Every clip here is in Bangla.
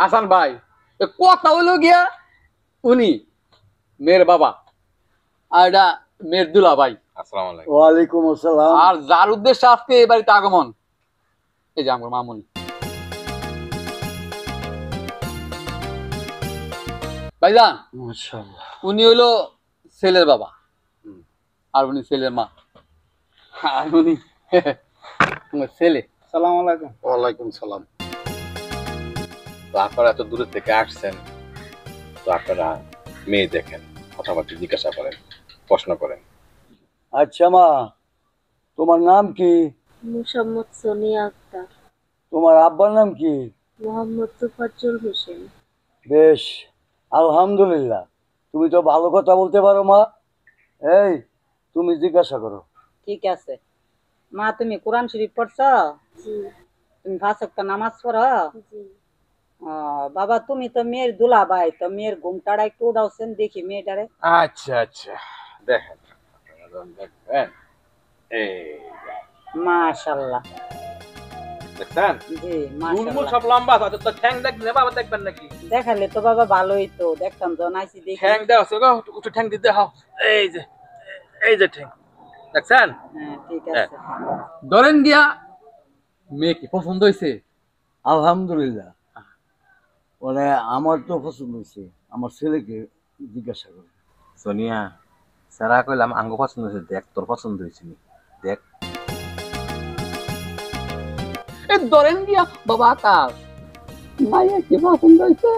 হাসান ভাই কথা হইলো গিয়া উনি মেয়ের বাবা আর এটা মেয়ের দুলা ভাই। আসসালামু আলাইকুম। ওয়ালাইকুম আসসালাম। আর যার উদ্দেশ্যে আজকে এই বাড়িতে আগমন, এই যে আমার মামুনি। ভাইজান মাশাআল্লাহ। উনি হইলো ছেলের বাবা আর উনি ছেলের মা আর উনি আমার ছেলে। আসসালামু আলাইকুম। ওয়ালাইকুম সালাম। তো আপনারা এত দূরে থেকে আসছেন, তো আপনারা মেয়ে দেখেন, কথাবার্তা জিজ্ঞাসা করেন, প্রশ্ন করেন। আচ্ছা মা, তোমার নাম কি? মোসাম্মদ সোনিয়া আক্তার। তোমার আব্বার নাম কি? মোহাম্মদ তোফাজ্জল হোসেন। বেশ, আলহামদুলিল্লাহ। তুমি তো ভালো কথা বলতে পারো মা। এই, তুমি জিজ্ঞাসা করো। ঠিক আছে মা, তুমি কোরআন শরীফ পড়ছ? জি তুমি 5 ওয়াক্ত নামাজ পড়ো? জি। বাবা তুমি তো মেয়ের দুলা ভাই, তো মেয়ের ঘুমটাড়া একটু উঠাওছেন দেখি মেয়েটারে। আচ্ছা আচ্ছা, দেখেন আপনারা যখন দেখবেন, এই মাশাআল্লাহ। দেখছেন জি চুলমুল মাশাআল্লাহ। সব লম্বা, তাদের তো ঠ্যাং দেখবেন, বাবা দেখবেন নাকি? দেখালে তো বাবা ভালোই তো, দেখতাম যখন আইছি দেখি। ঠ্যাং দেওয়া আছে গো, একটু ঠ্যাং দিতে হাও। এই যে ঠ্যাং দেখছেন? হ্যাঁ ঠিক আছে। ধরেন গিয়া মেয়ে কি পছন্দ হয়েছে? আলহামদুলিল্লাহ। মানে আমার তো পছন্দ হয়েছে, আমার ছেলেকে জিজ্ঞাসা করো। সোনিয়া সারা কইলাম আঙ্গ পছন্দ হয়েছে, দেখ তোর পছন্দ হয়েছে নি, দেখ। ধরেন গিয়া বাবা আকাশ মাইয়া কি পছন্দ হয়েছে?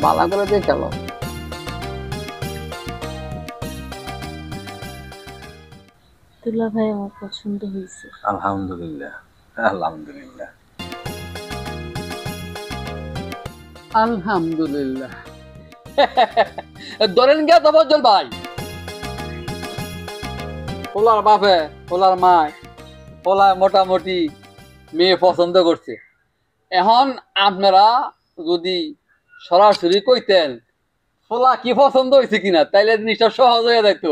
বালা করে দেখালো। দুলা ভাই আমার পছন্দ হয়েছে। আলহামদুলিল্লাহ আলহামদুলিল্লাহ। আলহামদুলিল্লাহ। ধরেন গিয়া তোফাজ্জল ভাই, পোলার বাপে পোলার মায় পোলা মোটামুটি মেয়ে পছন্দ করছে। এখন আপনারা যদি সরাসরি কইতেন পোলা কি পছন্দ হয়েছে কিনা, তাইলে জিনিসটা সহজ হয়ে যেত।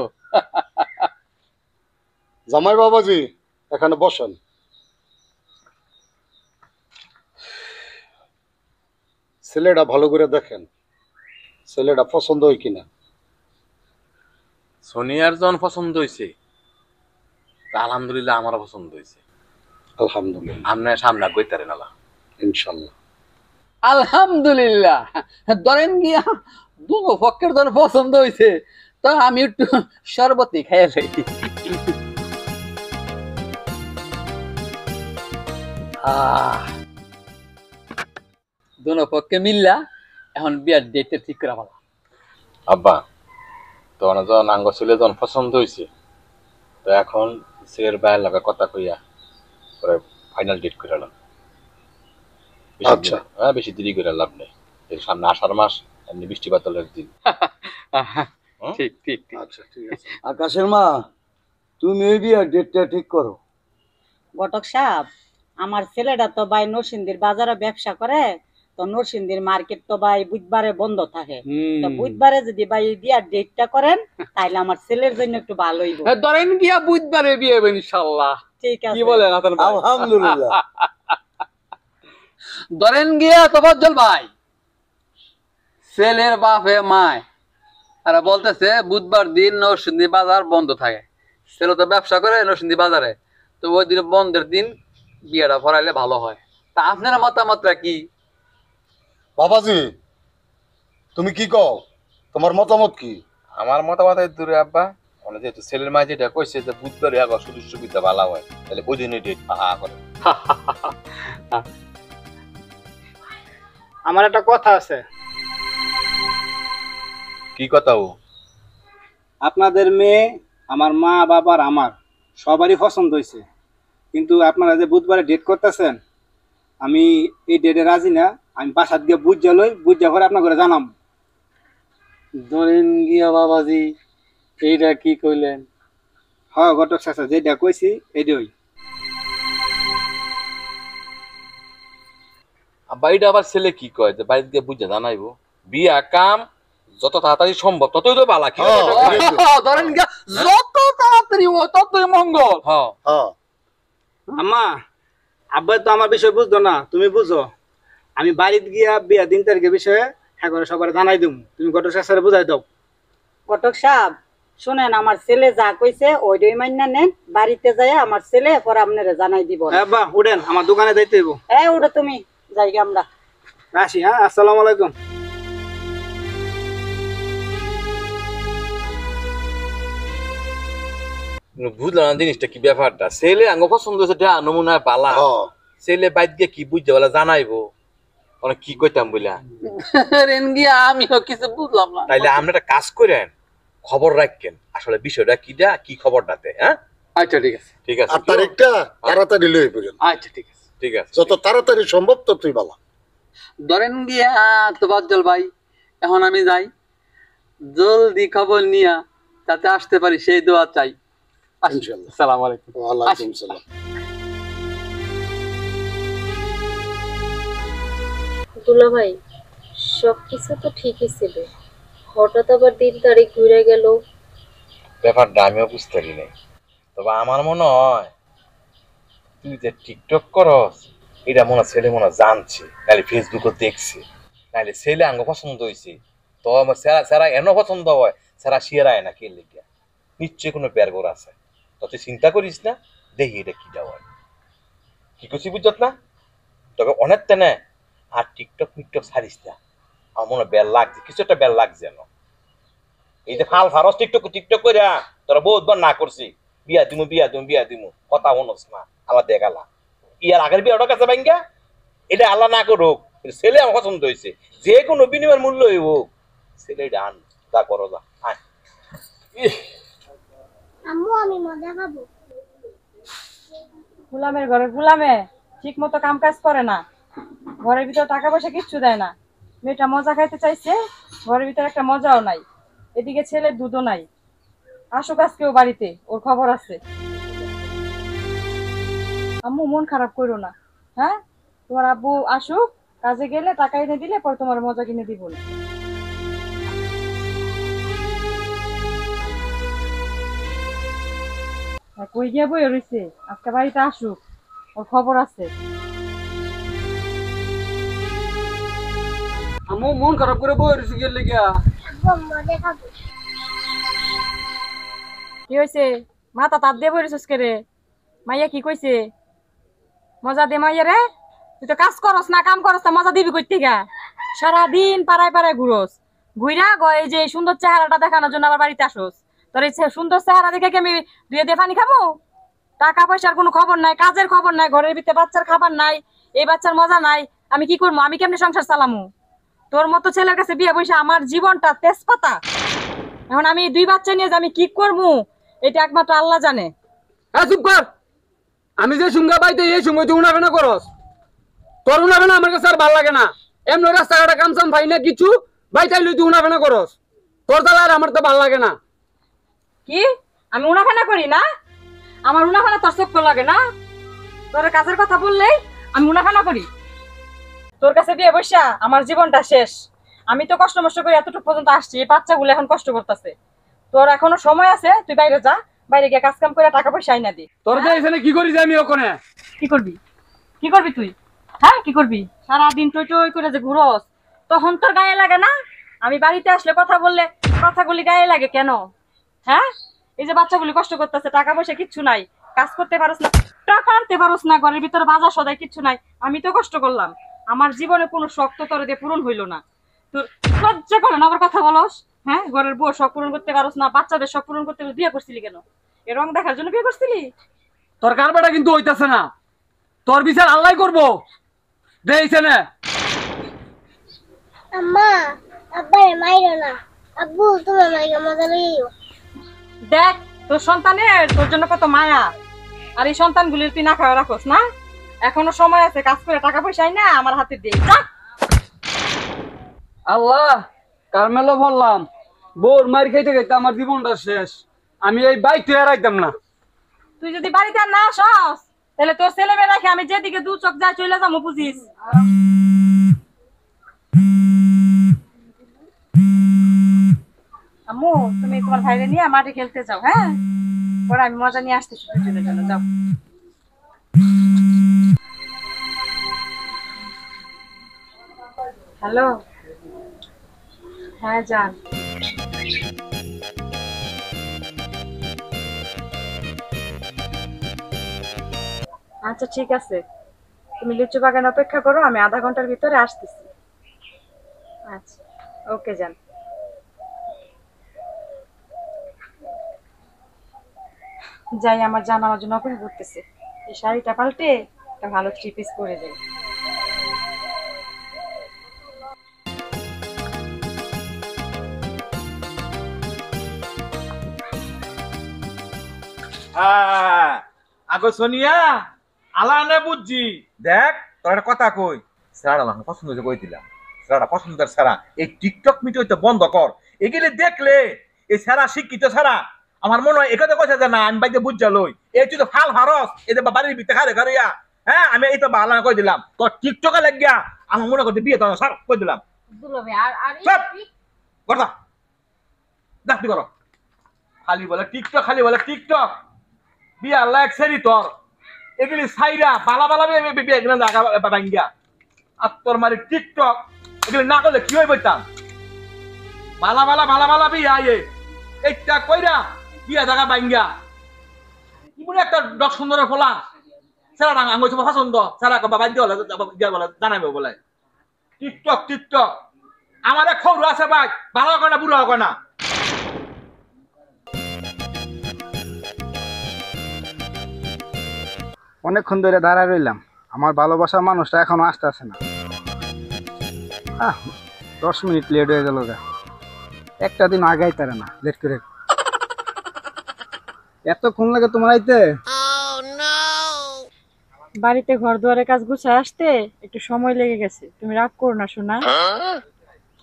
জামাই বাবাজি, এখানে বসেন। ছেলেটা ভালো করে দেখেন, ছেলেটা পছন্দ হয় কিনা। সোনিয়ার জন পছন্দ হয়েছে, আলহামদুলিল্লাহ আমারও পছন্দ হয়েছে। আলহামদুলিল্লাহ, আপনার সামনে গইতারেন আল্লাহ ইনশাল্লাহ। আলহামদুলিল্লাহ। ধরেন গিয়া দুটো পক্ষের ধর পছন্দ হয়েছে, তো আমি একটু শরবতই খেয়ে ফেলি। দুনো পক্ষে মিললা এখন বিয়ার ডেটটা ঠিক করা ভালো। আব্বা, তো যখন আঙ্গ ছেলে যখন পছন্দ হয়েছে, তো এখন ছেলের বাইরের লাগা কথা কইয়া পরে ফাইনাল ডেট করে এলাম। আচ্ছা। হ্যাঁ, বেশি দেরি করে লাভ নেই, এর সামনে আষাঢ় মাস, এমনি বৃষ্টি বাদলের দিন। ঠিক ঠিক ঠিক। আচ্ছা ঠিক আছে। আকাশের মা, তুমি ওই বিয়ার ডেটটা ঠিক করো। ঘটক সাহেব, আমার ছেলেটা তো ভাই নরসিংদীর বাজারে ব্যবসা করে, তো নরসিংদীর মার্কেট তো ভাই বুধবারে বন্ধ থাকে। তো বুধবারে যদি ভাই বিয়ার ডেটটা করেন তাহলে আমার ছেলের জন্য একটু ভালো হইব। ধরেন গিয়া বুধবারে বিয়ে হবে ইনশাআল্লাহ। ঠিক আছে। কি বলেন হাসান ভাই? আলহামদুলিল্লাহ। ধরেন গিয়া তোফাজ্জল ভাই, ছেলের বাপে মায় তারা বলতেছে বুধবার দিন নরসিংদী বাজার বন্ধ থাকে। ছেলে তো ব্যবসা করে নরসিংদী বাজারে, তো ওই দিন বন্ধের দিন বিয়েটা পড়াইলে ভালো হয়। তা আপনার মতামতটা কি? বাবাজি, তুমি কি কও? তোমার মতামত কি? আমার মতামত দূরে আব্বা, মানে যেহেতু ছেলের মা যেটা কইছে যে বুধবারে আবার সুযোগ সুবিধা ভালো হয়, তাহলে ওই দিনে ডেট পাহা করে। আমার একটা কথা আছে। কি কথা ও? আপনাদের মেয়ে আমার মা বাবার আমার সবারই পছন্দ হয়েছে, কিন্তু আপনারা যে বুধবারে ডেট করতেছেন, আমি এই ডেটে রাজি না। আমি বাসাত গিয়ে বুঝা লই, বুঝা করে আপনার ঘরে জানাম। ধরেন গিয়া বাবাজি, এইটা কি কইলেন? হ্যাঁ ঘটক চাচা, যেটা কইছি এটাই। আব্বা, এটা আবার ছেলে কি কয় যে বাড়িতে গিয়ে বুঝা জানাইবো? বিয়া কাম যত তাড়াতাড়ি সম্ভব ততই তো ভালো। কি ধরেন গিয়া যত তাড়াতাড়ি ও ততই মঙ্গল। হ্যাঁ হ্যাঁ, আম্মা, আব্বা তো আমার বিষয় বুঝতো না, তুমি বুঝো। আমি বাড়িতে গিয়া বিয়া 3 তারিখের বিষয়ে হ্যাঁ করে সবার জানাই দিম, তুমি ঘটক স্যার বুঝাই দাও। ঘটক সাহেব শুনেন, আমার ছেলে যা কইছে ওইটাই মাইনা নেন, বাড়িতে যাই আমার ছেলে পরে আপনারা জানাই দিব। হ্যাঁ বা উঠেন, আমার দোকানে যাইতে হইব। ওটা তুমি যাইগে আমরা আসি। হ্যাঁ, আসসালামু আলাইকুম। বুঝলাম না জিনিসটা কি ব্যাপারটা, ছেলে আঙ্গ পছন্দ হয়েছে নমুনা পালা, ছেলে বাইর গিয়ে কি বুঝতে বলে জানাইবো, অনেক কি কইতাম বইলা গিয়া আমিও কিছু বুঝলাম না। তাইলে আমরা একটা কাজ করেন, খবর রাখেন আসলে বিষয়টা কিটা, কি খবরটাতে। হ্যাঁ আচ্ছা ঠিক আছে, ঠিক আছে। 8 তারিখটা তাড়াতাড়ি লই পড়েন। আচ্ছা ঠিক আছে, ঠিক আছে, যত তাড়াতাড়ি সম্ভব ততই ভালো। ধরেন গিয়া তোবাজ্জল ভাই, এখন আমি যাই, জলদি খবর নিয়া যাতে আসতে পারি সেই দোয়া চাই। ইনশাআল্লাহ। আসসালামু আলাইকুম। ওয়ালাইকুম সালাম। দুলা ভাই সবকিছু তো ঠিকই ছিল, হঠাৎ আবার 3 তারিখ ঘুরে গেল। ব্যাপারটা আমিও বুঝতে পারি নাই, তবে আমার মনে হয় তুই যে টিকটক করস এটা মনে হয় ছেলে মনে হয় জানছে, নাহলে ফেসবুকে দেখছে, নাহলে ছেলে আঙ্গ পছন্দ হয়েছে, তো আমার সেরা এন পছন্দ হয়, সেরা শিয়ারায় না কে লিখিয়া নিশ্চয়ই কোনো বের গোর আছে। তো তুই চিন্তা করিস না, দেখি এটা কি দেওয়া কি করছি বুঝত না, তবে অনেক তেনে আর টিকটক মিকটক ছাড়িস না, আমার মনে হয় বের লাগছে, কিছু একটা বের লাগছে যেন। এই যে ফাল ফারস টিকটক টিকটক করে তোরা বহুতবার না করছি, বিয়া দিমু বিয়া দিমু বিয়া দিমু, কথা মনস না, আল্লাহ দেখালা ইয়ার আগের বিয়াটা কাছে ভাঙ্গা, এটা আল্লাহ না করুক, ছেলে আমার পছন্দ হয়েছে, যে কোনো বিনিময়ের মূল্য হোক ছেলে ডান তা করো যা। আম্মু আমি মজা খাবো। গুলামের ঘরে গুলামে ঠিক মতো কাম কাজ করে না, ঘরের ভিতর টাকা পয়সা কিচ্ছু দেয় না। মেয়েটা মজা খাইতে চাইছে, ঘরের ভিতর একটা মজাও নাই, এদিকে ছেলের দুধও নাই। আসুক আজকেও বাড়িতে, ওর খবর আছে। আম্মু মন খারাপ করো না, হ্যাঁ তোমার আব্বু আসুক, কাজে গেলে টাকা এনে দিলে পর তোমার মজা কিনে দিব না। কই গিয়া বই রইছে, আজকে বাড়িতে আসুক, ওর খবর আছে। আম্মু মন খারাপ করে বই রইছে গেলে গিয়া। আব্বু মজা খাবো। কি হয়েছে, মাথা তাপ দিয়ে বই রইছিস কে রে? মাইয়া কি কইছে? মজা দে মাইয়া রে, তুই তো কাজ করস না, কাম করস না, মজা দিবি কই থেকে? সারাদিন পাড়ায় পাড়ায় ঘুরোস, ঘুইরা গয় যে সুন্দর চেহারাটা দেখানোর জন্য আবার বাড়িতে আসোস। তোর এই সুন্দর চেহারা দেখে কি আমি দুয়ে দিয়ে পানি খাবো? টাকা পয়সার কোনো খবর নাই, কাজের খবর নাই, ঘরের ভিতরে বাচ্চার খাবার নাই, এই বাচ্চার মজা নাই, আমি কি করবো? আমি কেমনি সংসার চালামু? তোর মতো ছেলের কাছে বিয়ে বসে আমার জীবনটা তেজপাতা। এখন আমি 2 বাচ্চা নিয়ে যে আমি কি করবো এটা একমাত্র আল্লাহ জানে। চুপ কর, আমি যে সুঙ্গা পাইতে এই সময় তুই উনাফেনা করস, তোর উনাফেনা আমার কাছে আর ভালো লাগে না। এমনি রাস্তাঘাটে কামসাম পাই না কিছু, বাইতাই লই তুই উনাফেনা করস, তোর দ্বারা আর আমার তো ভালো লাগে না। কি আমি উনাফেনা করি না? আমার উনাফেনা তোর চোখ লাগে না? তোর কাজের কথা বললেই আমি উনাফেনা করি? তোর কাছে বিয়ে বসা আমার জীবনটা শেষ। আমি তো কষ্ট মষ্ট করে এতটুকু পর্যন্ত আসছি, এই বাচ্চাগুলো এখন কষ্ট করতেছে। তোর এখনো সময় আছে, তুই বাইরে যা, বাইরে গিয়ে কাজ কাম করে টাকা পয়সা আইনা দি। তোর যে এখানে কি করিস আমি ওখানে? কি করবি? কি করবি তুই? হ্যাঁ কি করবি? সারাদিন টই টই করে যে ঘুরোস, তখন তোর গায়ে লাগে না? আমি বাড়িতে আসলে কথা বললে কথাগুলি গায়ে লাগে কেন? হ্যাঁ এই যে বাচ্চাগুলি কষ্ট করতেছে, টাকা পয়সা কিচ্ছু নাই, কাজ করতে পারস না, টাকা আনতে পারস না, ঘরের ভিতরে বাজার সদাই কিচ্ছু নাই, আমি তো কষ্ট করলাম, আমার জীবনে কোনো শখ তো তোর দিয়ে পূরণ হইলো না। তোর লজ্জা করে না আবার কথা বলস? হ্যাঁ ঘরের বউ শখ পূরণ করতে পারস না, বাচ্চাদের শখ পূরণ করতে বিয়ে করছিলি কেন? এ রং দেখার জন্য বিয়ে করছিলি? তোর কারবারটা কিন্তু হইতাছে না, তোর বিচার আল্লাহ করবো, দেইছে না। আম্মা আব্বারে মাইরো না। আব্বু তুমি আমাকে মজা লইও। দেখ তোর সন্তানের তোর জন্য কত মায়া, আর এই সন্তানগুলির তুই না খাওয়া রাখোস না? এখনো সময় আছে, কাজ করে টাকা পয়সা আই না আমার হাতে দে। আল্লাহ কারমেলো বললাম, বোর মার খাইতে খাইতে আমার জীবনটা শেষ, আমি এই বাইক তুই হারাইতাম না। তুই যদি বাড়িতে আর না আসস তাহলে তোর ছেলে মেয়ে রাখে আমি যেদিকে 2 চোখ যায় চলে যাবো, বুঝিস? আম্মু তুমি তোমার ভাইরে নিয়ে মাঠে খেলতে যাও, হ্যাঁ পরে আমি মজা নিয়ে আসতেছি দুজনের জন্য, যাও। হ্যালো, হ্যাঁ যান। আচ্ছা ঠিক আছে, তুমি লিচু বাগানে অপেক্ষা করো, আমি আধা ঘন্টার ভিতরে আসতেছি। আচ্ছা, ওকে যান। যাই, আমার জান আমার জন্য অপেক্ষা করতেছে। এই শাড়িটা পাল্টে একটা ভালো 3 পিস পরে যাই। আগো সোনিয়া আলানে বুঝছি দেখ তোর একটা কথা কই স্যার আমার পছন্দ হয়েছে কই দিলাম স্যারটা পছন্দের স্যারা এই টিকটক মিটে হইতে বন্ধ কর এগুলি দেখলে এই স্যারা শিক্ষিত স্যারা আমার মনে হয় এখানে কথা যে না আমি বাইকে বুঝা লই এই তুই তো ফাল হারস এই যে বাড়ির ভিতরে খারে খারে হ্যাঁ আমি এই তো বালা কই দিলাম তোর টিকটকে লাগিয়া আমার মনে করতে বিয়ে তো স্যার কই দিলাম দুলাভাই আর কথা দেখ তুই করো খালি বলে টিকটক খালি বলে টিকটক বিয়া লাইক সেরি তোর এগুলি সাইরা বালা বালা বিয়ে গেলেন বাঙ্গিয়া আর তোর মারি টিকটক এগুলি না করলে কি হয়ে বলতাম বালা বালা বিয়া এইটা কইরা বিয়া জায়গা বাঙ্গিয়া কি বলে একটা ডক সুন্দরের ফলা সেরা না আঙ্গুল পছন্দ সেরা বাবা বলে জানাবে বলে টিকটক আমার এক খবর আছে ভাই ভালো হয় না বুড়ো হয় না অনেকক্ষণ ধরে দাঁড়ায় রইলাম, আমার ভালোবাসার মানুষটা এখনো আসতেছে না। 10 মিনিট লেট হয়ে গেল, একটা দিন আগাই তারে না, লেট করে। এতক্ষণ লাগে তোমার আইতে? বাড়িতে ঘর দুয়ারের কাজ গুছায় আসতে একটু সময় লেগে গেছে, তুমি রাগ করো না শোনা।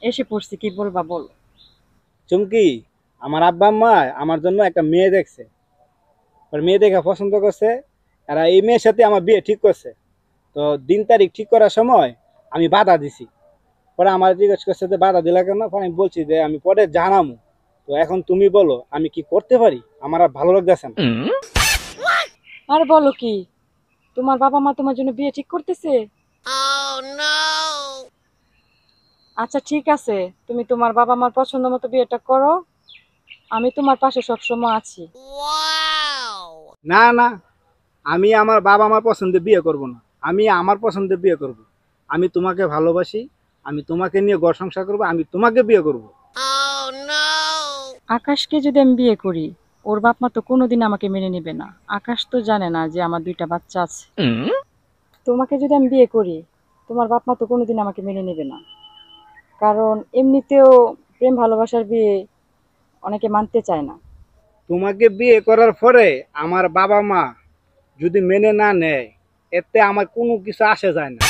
এসে পড়ছি, কি বলবা বলো। চুমকি, আমার আব্বা আম্মা আমার জন্য একটা মেয়ে দেখছে, মেয়ে দেখে পছন্দ করছে, আর এই মেয়ের সাথে আমার বিয়ে ঠিক করছে। তো দিন তারিখ ঠিক করার সময় আমি বাধা দিছি, পরে আমার জিজ্ঞেস করছে যে বাধা দিলা কেন, পরে আমি বলছি যে আমি পরে জানামু। তো এখন তুমি বলো আমি কি করতে পারি, আমার আর ভালো লাগতেছে না। আর বলো কি, তোমার বাবা মা তোমার জন্য বিয়ে ঠিক করতেছে? আচ্ছা ঠিক আছে, তুমি তোমার বাবা মার পছন্দ মতো বিয়েটা করো, আমি তোমার পাশে সবসময় আছি। না না, আমি আমার বাবা মার পছন্দে বিয়ে করব না, আমি আমার পছন্দে বিয়ে করব। আমি তোমাকে ভালোবাসি, আমি তোমাকে নিয়ে ঘর সংসার করবো, আমি তোমাকে বিয়ে করব। আকাশকে যদি আমি বিয়ে করি, ওর বাপ মা তো কোনোদিন আমাকে মেনে নেবে না। আকাশ তো জানে না যে আমার 2টা বাচ্চা আছে। তোমাকে যদি আমি বিয়ে করি, তোমার বাপ মা তো কোনোদিন আমাকে মেনে নেবে না, কারণ এমনিতেও প্রেম ভালোবাসার বিয়ে অনেকে মানতে চায় না। তোমাকে বিয়ে করার পরে আমার বাবা মা যদি মেনে না নেয়, এতে আমার কোনো কিছু আসে যায় না।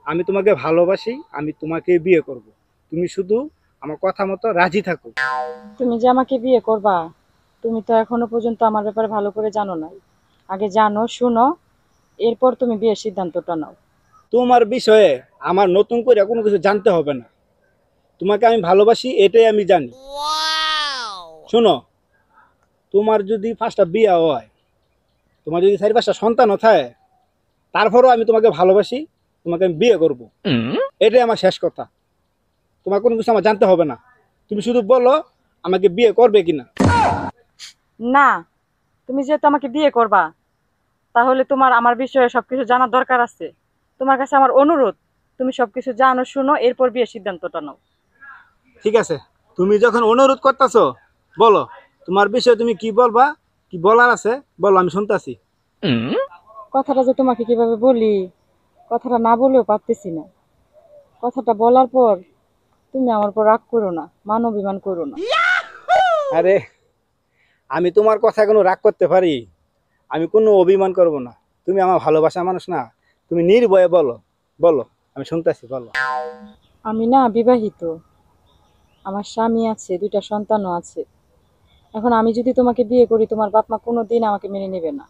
আমি তোমাকে ভালোবাসি, আমি তোমাকে বিয়ে করব, তুমি শুধু আমার কথা মতো রাজি থাকো। তুমি যে আমাকে বিয়ে করবা, তুমি তো এখনো পর্যন্ত আমার ব্যাপারে ভালো করে জানো না। আগে জানো শুনো, এরপর তুমি বিয়ের সিদ্ধান্তটা নাও। তোমার বিষয়ে আমার নতুন করে কোনো কিছু জানতে হবে না, তোমাকে আমি ভালোবাসি এটাই আমি জানি। শোনো, তোমার যদি 5টা বিয়ে হয়, তোমার যদি 4-5টা সন্তানও থাকে, তারপরও আমি তোমাকে ভালোবাসি, তোমাকে আমি বিয়ে করব, এটাই আমার শেষ কথা। তোমার কোনো কিছু আমার জানতে হবে না, তুমি শুধু বলো আমাকে বিয়ে করবে কিনা। না, তুমি যেহেতু আমাকে বিয়ে করবা, তাহলে তোমার আমার বিষয়ে সবকিছু জানার দরকার আছে। তোমার কাছে আমার অনুরোধ, তুমি সবকিছু জানো শুনো, এরপর বিয়ের সিদ্ধান্তটা নাও। ঠিক আছে, তুমি যখন অনুরোধ করতেছো, বলো তোমার বিষয়ে তুমি কি বলবা, কি বলার আছে বলো, আমি শুনতেছি। কথাটা যে তোমাকে কিভাবে বলি, কথাটা না বলেও পারতেছি না। কথাটা বলার পর তুমি আমার উপর রাগ করো না, মান অভিমান করো না। আরে, আমি তোমার কথা কোনো রাগ করতে পারি? আমি কোনো অভিমান করব না, তুমি আমার ভালোবাসা মানুষ না, তুমি নির্ভয়ে বলো, বলো আমি শুনতেছি, বলো। আমি না বিবাহিত, আমার স্বামী আছে, 2টা সন্তানও আছে। এখন আমি যদি তোমাকে বিয়ে করি, তোমার বাপ মা কোনোদিন আমাকে মেনে নেবে না।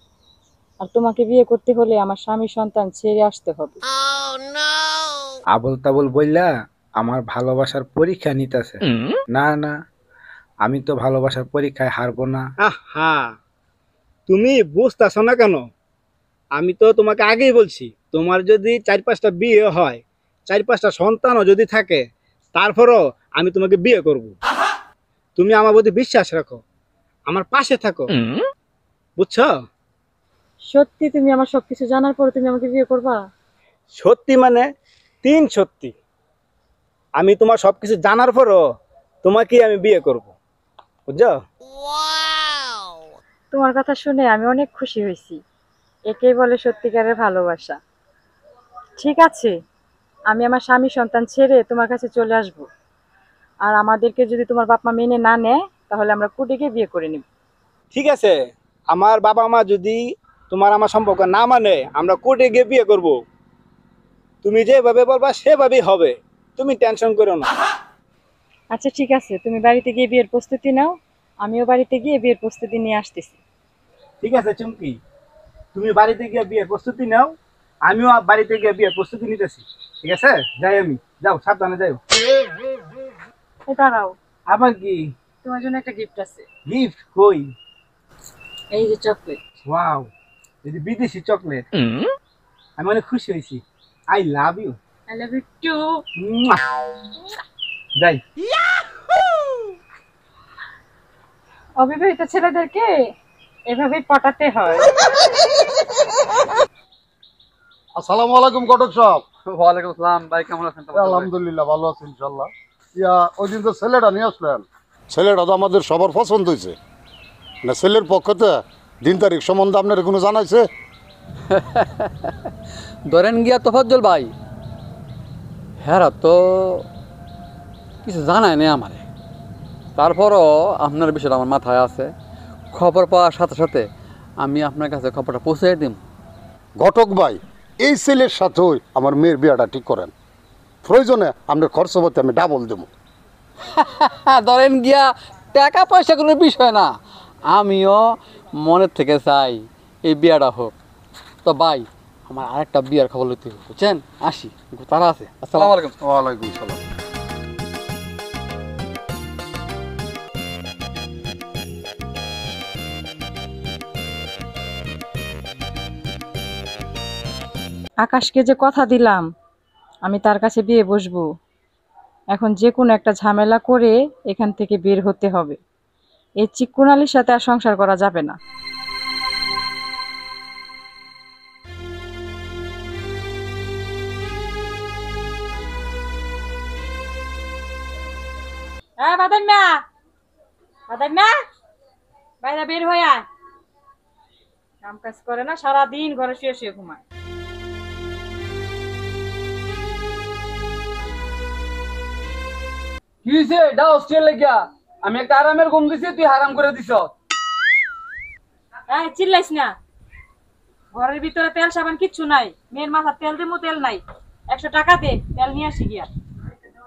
আর তোমাকে বিয়ে করতে হলে আমার স্বামী সন্তান ছেড়ে আসতে হবে। আবল তাবল বললা আমার ভালোবাসার পরীক্ষা নিতেছে। না না, আমি তো ভালোবাসার পরীক্ষায় হারবো না। তুমি বুঝতেছ না কেন? আমি তো তোমাকে আগেই বলছি, তোমার যদি 4-5টা বিয়ে হয়, 4-5টা সন্তানও যদি থাকে, তারপরও আমি তোমাকে বিয়ে করব। তুমি আমার প্রতি বিশ্বাস রাখো, আমার পাশে থাকো, বুঝছো? সত্যি তুমি আমার সবকিছু জানার পর তুমি আমাকে বিয়ে করবা? সত্যি মানে 3 সত্যি। আমি তোমার সবকিছু জানার পরও তোমাকেই আমি বিয়ে করব, বুঝছো? তোমার কথা শুনে আমি অনেক খুশি হয়েছি। একেই বলে সত্যিকারের ভালোবাসা। ঠিক আছে, আমি আমার স্বামী সন্তান ছেড়ে তোমার কাছে চলে আসব। আর আমাদেরকে যদি তোমার বাপ মা মেনে না নেয়, তাহলে আমরা কোর্টে গিয়ে বিয়ে করে নিব। ঠিক আছে, আমার বাবা মা যদি তোমার আমার সম্পর্ক না মানে, আমরা কোর্টে গিয়ে বিয়ে করব। তুমি যেভাবে বলবা সেভাবেই হবে, তুমি টেনশন করো না। আচ্ছা ঠিক আছে, তুমি বাড়িতে গিয়ে বিয়ের প্রস্তুতি নাও, আমিও বাড়িতে গিয়ে বিয়ের প্রস্তুতি নিয়ে আসতেছি। ঠিক আছে চুমকি, তুমি বাড়িতে গিয়ে বিয়ে প্রস্তুতি নাও, আমিও বাড়িতে গিয়ে বিয়ে প্রস্তুতি নিতেছি। ঠিক আছে, যাই আমি। যাও, সাবধানে যাও। দাঁড়াও, আবার কি? তোমার জন্য একটা গিফট আছে। গিফট কই? এই যে চকলেট। ওয়াও, এই বিদেশি চকলেট। আমি অনেক খুশি হয়েছি। I love you. I love you too. যাই। অবিবাহিত ছেলেদেরকে এভাবেই পটাতে হয়। আসসালামু আলাইকুম ঘটক সাহেব। ওয়ালাইকুম আসসালাম ভাই, কেমন আছেন? আলহামদুলিল্লাহ ভালো আছি ইনশাল্লাহ। ওই দিন তো ছেলেটা নিয়ে আসলেন, ছেলেটা তো আমাদের সবার পছন্দ হয়েছে না। ছেলের পক্ষতে দিন তারিখ সম্বন্ধে আপনার কোনো জানাইছে? ধরেন গিয়া তোফাজ্জল ভাই, হ্যাঁ তো কিছু জানায় নেই আমারে। তারপরও আপনার বিষয়টা আমার মাথায় আছে। খবর পাওয়ার সাথে সাথে আমি আপনার কাছে খবরটা পৌঁছে দিম। ঘটক ভাই, এই ছেলের সাথেও আমার মেয়ের বিয়েটা ঠিক করেন। প্রয়োজনে আপনার খরচপাতি আমি ডাবল দেবো। ধরেন গিয়া টাকা পয়সা কোনো বিষয় না, আমিও মনের থেকে চাই এই বিয়েটা হোক। তো ভাই, আমার আরেকটা বিয়ের খবর লইতে হবে, বুঝছেন? আসি, তারা আছে। আসসালামু আলাইকুম। ওয়ালাইকুম সালাম। আকাশকে যে কথা দিলাম আমি তার কাছে বিয়ে বসবো, এখন যে কোনো একটা ঝামেলা করে এখান থেকে বের হতে হবে। এই চিকুনালির সাথে আর সংসার করা যাবে না। বাইরে বের হয়ে আয়। কাম কাজ করে না, সারাদিন ঘরে শুয়ে শুয়ে ঘুমায়। কি হয়েছে? এটা অস্ট্রেলিয়া লেগিয়া আমি একটা আরামের ঘুম দিছি, তুই হারাম করে দিছ। চিল্লাইস না। ঘরের ভিতরে তেল সাবান কিচ্ছু নাই। মেয়ের মাথা তেল দিমু, তেল নাই। 100 টাকা দে, তেল নিয়ে আসি গিয়া।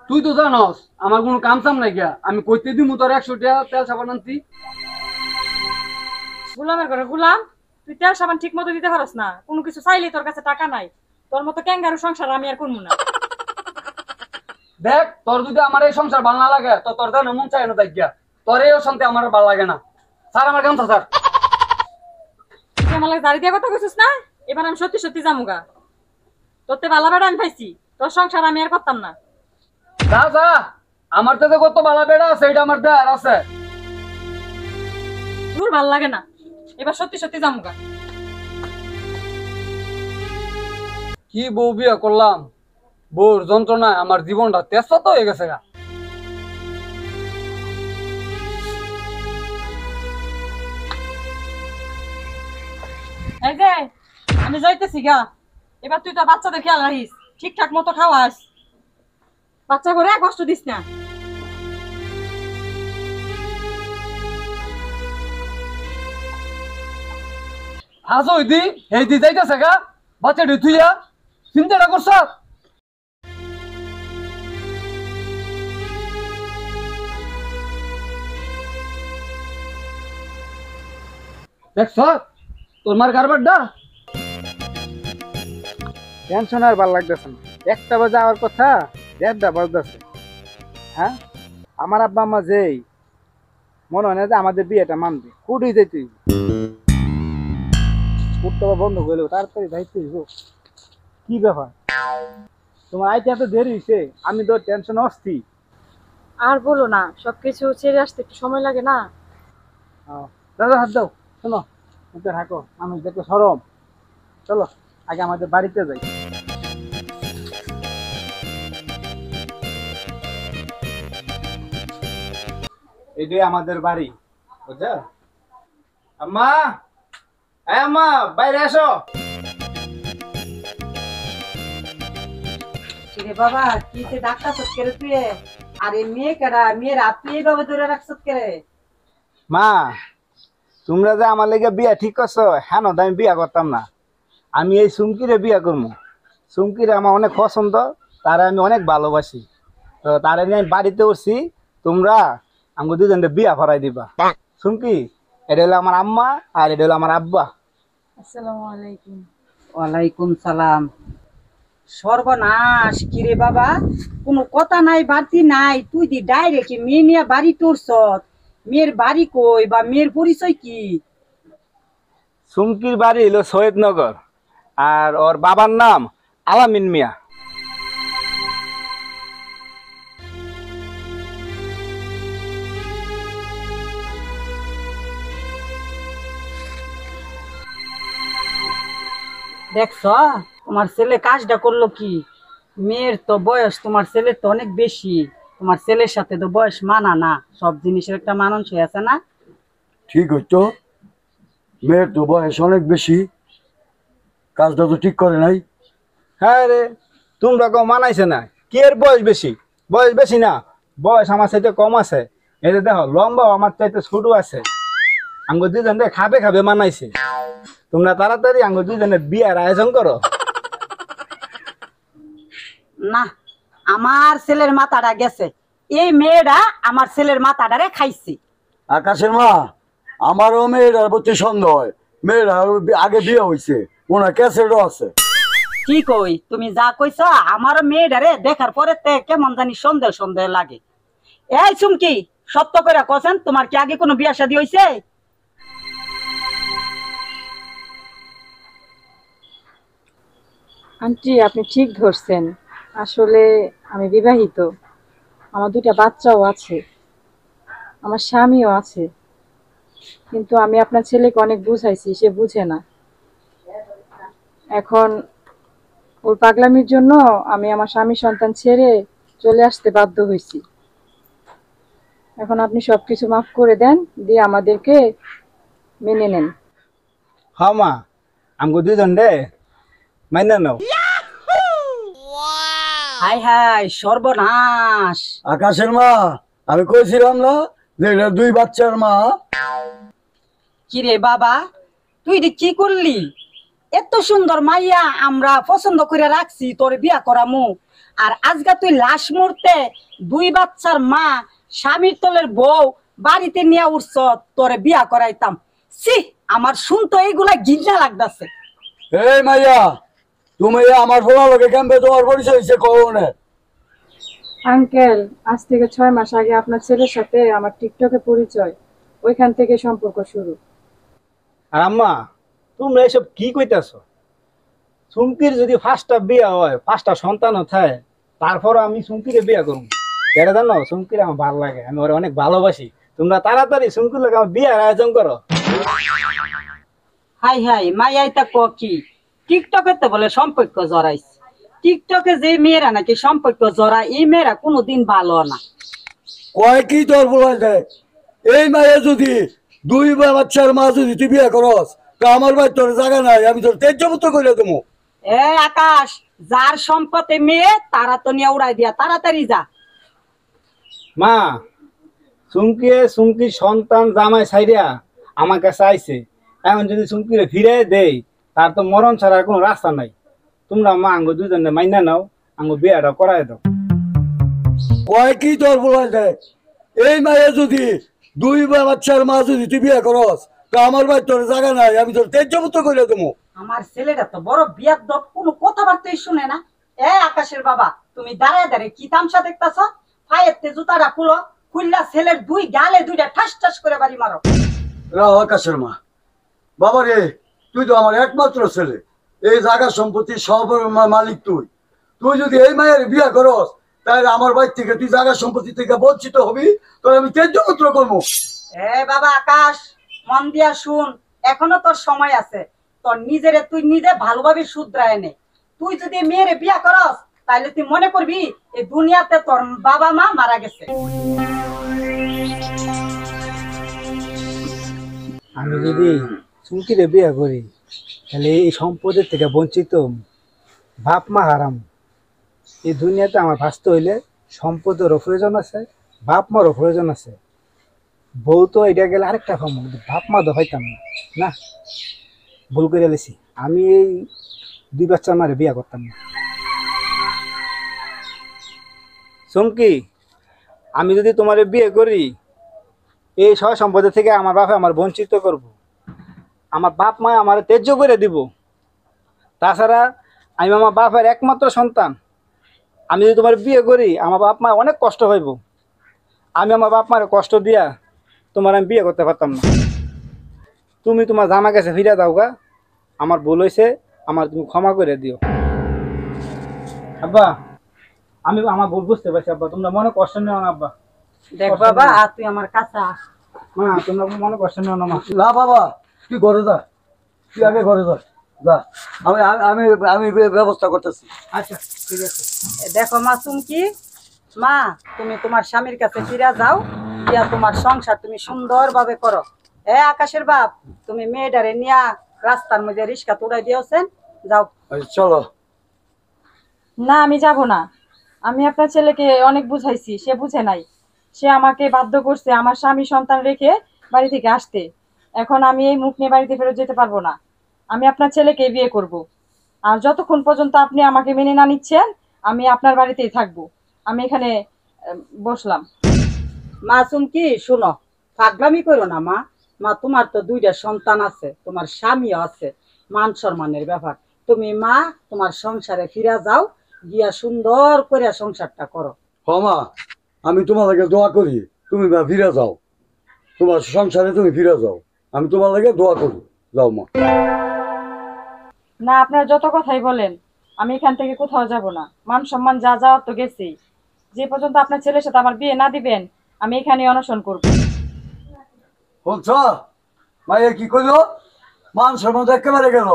তুই তো জানস আমার কোনো কাম চাম নাই গিয়া, আমি কইতে দিমু তোর 100 টাকা তেল সাবান আনতি। গুলামের ঘরে গুলাম, তুই তেল সাবান ঠিক মতো দিতে পারস না। কোনো কিছু চাইলেই তোর কাছে টাকা নাই। তোর মতো ক্যাঙ্গারু সংসার আমি আর করবো না। দেখ, তোর যদি আমার এই সংসার ভালো না লাগে তো তোর দেন মন চাই না, দেখ গিয়া তোর এই অশান্তি আমার ভালো লাগে না। স্যার, আমার কাম স্যার। তুই আমার লাগে দাঁড়িয়ে দিয়ে কথা কইছিস না? এবার আমি সত্যি সত্যি যামুগা। তোর তে ভালো বেড়া আমি পাইছি, তোর সংসার আমি আর করতাম না। যা যা, আমার তো কত ভালো বেড়া আছে, এটা আমার দেয়ার আছে। তোর ভালো লাগে না, এবার সত্যি সত্যি যামুগা। কি বউ বিয়ে করলাম, বউর যন্ত্রণায় আমার জীবনটা তেজপাত হয়ে গেছে গা। এই যে আমি যাইতেছি গা, এবার তুই তো বাচ্চাদের খেয়াল রাখিস, ঠিকঠাক মতো খাওয়াস, বাচ্চা করে কষ্ট দিস না। হাসো দি এই দি যাইতেছে গা, বাচ্চাটি তুইয়া চিন্তাটা করছ? দেখছ তোর মার কারবারটা? টেনশন আর ভালো লাগতেছে না। 1টা বাজে যাওয়ার কথা, 1:30 বাজতেছে। হ্যাঁ, আমার আব্বা আম্মা যেই মনে হয় না যে আমাদের বিয়েটা মানবে। কুড়ি যাই তুই উঠতে বন্ধ করলো, তাড়াতাড়ি যাইতে হইব। কি ব্যাপার? তোমার আইতে এত দেরি হয়েছে, আমি তো টেনশন অস্থির। আর বলো না, সবকিছু ছেড়ে আসতে একটু সময় লাগে না। দাদা হাত দাও, শোনো একটু থাকো, আমি দেখো সরম। চলো আগে আমাদের বাড়িতে যাই। এটাই আমাদের বাড়ি, বুঝছো? আম্মা, এই আম্মা বাইরে এসো। রে বাবা, কি সে ডাক্তার সৎকেরে তুই? আরে মেয়ে কেডা? মেয়ের আপনি এইভাবে ধরে রাখছত কেরে? মা, তোমরা যে আমার লেগে বিয়া ঠিক করছো, হ্যাঁ না আমি বিয়া করতাম না। আমি এই সুমকিরে বিয়া করবো। সুমকিরে আমার অনেক পছন্দ, তারা আমি অনেক ভালোবাসি। তো তারা নিয়ে আমি বাড়িতে উঠছি, তোমরা আমাকে দুজনকে বিয়া ভরাই দিবা। সুমকি, এটা হলো আমার আম্মা আর এটা হলো আমার আব্বা। আসসালামু আলাইকুম। ওয়ালাইকুম সালাম। সর্বনাশ, কি রে বাবা, কোনো কথা নাই বাড়তি নাই, তুই দি ডাইরেক্ট মেয়ে নিয়ে বাড়ি তোরছ। মেয়ের বাড়ি কই বা মেয়ের পরিচয় কি? সুমকির বাড়ি হলো সৈয়দনগর, আর ওর বাবার নাম আলামিন মিয়া। দেখছ তোমার ছেলে কাজটা করলো কি? মেয়ের তো বয়স তোমার ছেলের তো অনেক বেশি, তোমার ছেলের সাথে তো বয়স মানা না, সব জিনিসের একটা মানানসই আছে না? ঠিক হইতো, মেয়ের তো বয়স অনেক বেশি, কাজটা তো ঠিক করে নাই। হ্যাঁ রে, তোমরা কেউ মানাইছে না? কে এর বয়স বেশি? বয়স বেশি না, বয়স আমার চাইতে কম আছে। এই যে দেখো, লম্বাও আমার চাইতে ছোট আছে। আঙ্গুর দুজনে খাবে খাবে মানাইছে। তোমরা তাড়াতাড়ি আঙ্গুর দুজনে বিয়ার আয়োজন করো। না, আমার ছেলের মাথাটা গেছে, এই মেয়েরা আমার ছেলের মাথাটারে খাইছে। আকাশের মা, আমারও মেয়েটার প্রতি সন্দেহ হয়। মেয়েরা আগে বিয়ে হয়েছে, ওনার ক্যাসেটও আছে। কি কই, তুমি যা কইছ আমারও মেয়েটারে দেখার পরে কেমন জানি সন্দেহ সন্দেহ লাগে। এই চুমকি, সত্য করে কছেন, তোমার কি আগে কোনো বিয়া শাদী হইছে? আন্টি, আপনি ঠিক ধরছেন, আসলে আমি বিবাহিত, আমার দুইটা বাচ্চাও আছে, আমার স্বামীও আছে। কিন্তু আমি আপনার ছেলেকে অনেক বুঝাইছি, সে বুঝে না। এখন ওর পাগলামির জন্য আমি আমার স্বামী সন্তান ছেড়ে চলে আসতে বাধ্য হয়েছি। এখন আপনি সবকিছু মাফ করে দেন, দিয়ে আমাদেরকে মেনে নেন। হ্যাঁ মা, আঙ্গুর দুজন রে মাইনা নাও। হাই হাই সর্বনাশ। আকাশের মা, আমি কইছিলাম না যে এটা দুই বাচ্চার মা। কি রে বাবা, তুই কি করলি? এত সুন্দর মাইয়া আমরা পছন্দ করে রাখছি, তোর বিয়া করামু, আর আজকে তুই লাশ মুহূর্তে দুই বাচ্চার মা, স্বামীর তলের বউ বাড়িতে নিয়ে উঠছ, তোরে বিয়া করাইতাম। সি, আমার শুনতো এইগুলা ঘৃণা লাগতাছে। এই মাইয়া, তুমি আমার ফোলা লোকে কেমবে তোমার পরিচয় হয়েছে কখনো? আঙ্কেল, আজ থেকে 6 মাস আগে আপনার ছেলের সাথে আমার টিকটকে পরিচয়, ওইখান থেকে সম্পর্ক শুরু। আর আম্মা, তোমরা এসব কি কইতাছ? সুমকির যদি 5টা বিয়া হয়, 5টা সন্তানও থাকে, তারপর আমি সুমকিরে বিয়া করব। এটা জানো, সুমকির আমার ভালো লাগে, আমি ওরা অনেক ভালোবাসি। তোমরা তাড়াতাড়ি সুমকির লোক আমার বিয়ার আয়োজন করো। হাই হাই, মাইয়াইটা ক কি টিকটকে তো বলে সম্পর্ক জড়াইছে। টিকটকে যে মেয়েরা নাকি সম্পর্ক জড়া, এই মেয়েরা কোনোদিন ভালো না। কয় কি তোর বলা যায়? এই মাইয়া যদি দুই বাচ্চার মা যদি তুই বিয়ে করস, তো আমার ভাই তোর জায়গা নাই, আমি তোর তেজমত করে দেবো। এ আকাশ, যার সম্পত্তি মেয়ে তারা তো নিয়ে উড়াই দিয়া, তাড়াতাড়ি যা। মা, সুমকির সন্তান জামাই ছাইরা আমার কাছে আইছে, এখন যদি সুমকিরে ফিরে দেই, তার তো মরণ ছাড়া আর কোনো রাস্তা নাই। তোমরা মা আঙ্গো দুজনে মাইনা নাও, আঙ্গো বিয়াটা করাই দাও। কয় কি তোর বলা যায়? এই মাইয়া যদি দুই বাচ্চার মা যদি তুই বিয়ে করস, তো আমার ভাই তোর জায়গা নাই, আমি তোর তেজমত করে দেবো। আমার ছেলেটা তো বড় বিয়াদব, কোনো কথাবার্তাই শুনে না। এ আকাশের বাবা, তুমি দাঁড়ায় দাঁড়ায় কি তামসা দেখতাছ? পায়েতে জুতাটা খুললা ছেলের দুই গালে দুইটা ঠাস ঠাস করে বাড়ি মারো। রাও আকাশের মা, বাবা রে, তুই তো আমার একমাত্র ছেলে, এই জায়গা সম্পত্তি সব মালিক তুই। তুই যদি এই মায়ের বিয়ে করস তাহলে আমার বাড়ি থেকে তুই জায়গা সম্পত্তি থেকে বঞ্চিত হবি, তোর আমি তেজ্যপুত্র করবো। এ বাবা আকাশ, মন দিয়া শুন, এখনো তোর সময় আছে। তোর নিজেরে তুই নিজে ভালোভাবে শুধরায় নে। তুই যদি মেয়েরে বিয়া করস তাহলে তুই মনে করবি এই দুনিয়াতে তোর বাবা মা মারা গেছে। আমি যদি চুমকিরে বিয়ে করি তাহলে এই সম্পদের থেকে বঞ্চিত বাপ মা হারাম। এই দুনিয়াতে আমার বাঁচতে হইলে সম্পদেরও প্রয়োজন আছে, বাপ মারও প্রয়োজন আছে। বউ তো এটা গেলে আরেকটা কম, বাপ মা তো হইতাম না। না, ভুল করে লেছি। আমি এই 2 বাচ্চা মারে বিয়ে করতাম না। চুমকি, আমি যদি তোমার বিয়ে করি এই সব সম্পদের থেকে আমার বাপে আমার বঞ্চিত করব, আমার বাপ মা আমার ত্যায্য করে দিব। তাছাড়া আমি আমার বাপের একমাত্র সন্তান। আমি যদি তোমার বিয়ে করি আমার বাপ মা অনেক কষ্ট হইব। আমি আমার বাপ মার কষ্ট দিয়া তোমার আমি বিয়ে করতে পারতাম না। তুমি তোমার জামা কাছে ফিরে দাও গা, আমার ভুল হয়েছে, আমার তুমি ক্ষমা করে দিও। আব্বা, আমি আমার ভুল বুঝতে পারছি আব্বা, তোমরা মনে কষ্ট নিও না আব্বা। দেখ বাবা, তুই আমার কাছে আস। মা, তোমরা মনে কষ্ট নিও না মা। না বাবা, তুই ঘরে যা, তুই আগে ঘরে যা, যা, আমি আমি আমি ব্যবস্থা করতেছি। আচ্ছা ঠিক আছে। দেখো মা চুমকি, মা তুমি তোমার স্বামীর কাছে ফিরে যাও, গিয়া তোমার সংসার তুমি সুন্দরভাবে করো। আকাশের বাপ, তুমি মেয়েটারে নিয়া রাস্তার মধ্যে রিস্কা তুড়াই দিয়েছেন, যাও। চলো। না, আমি যাব না। আমি আপনার ছেলেকে অনেক বুঝাইছি, সে বুঝে নাই। সে আমাকে বাধ্য করছে আমার স্বামী সন্তান রেখে বাড়ি থেকে আসতে। এখন আমি এই মুখ নিয়ে বাড়িতে ফেরত যেতে পারবো না। আমি আপনার ছেলেকে বিয়ে করব। আর যতক্ষণ পর্যন্ত আপনি আমাকে মেনে না নিচ্ছেন আমি আপনার বাড়িতেই থাকবো। আমি এখানে বসলাম। মা চুমকি শুনো, পাগলামি করো না মা। মা তোমার তো 2টা সন্তান আছে, তোমার স্বামীও আছে, মান সম্মানের ব্যাপার। তুমি মা তোমার সংসারে ফিরে যাও, গিয়া সুন্দর করে সংসারটা করো। মা, আমি তোমার লাগে দোয়া করি, তুমি ফিরে যাও, তোমার সংসারে তুমি ফিরে যাও। আমি তোমার লাগে দোয়া করি, যাও মা। না, আপনারা যত কথাই বলেন, আমি এখান থেকে কোথাও যাব না। মান সম্মান যা যাওয়ার তো গেছেই। যে পর্যন্ত আপনার ছেলের সাথে আমার বিয়ে না দিবেন আমি এখানে অনশন করব। বলছ মাইয়া কি করলো? মান সম্মান একেবারে গেল।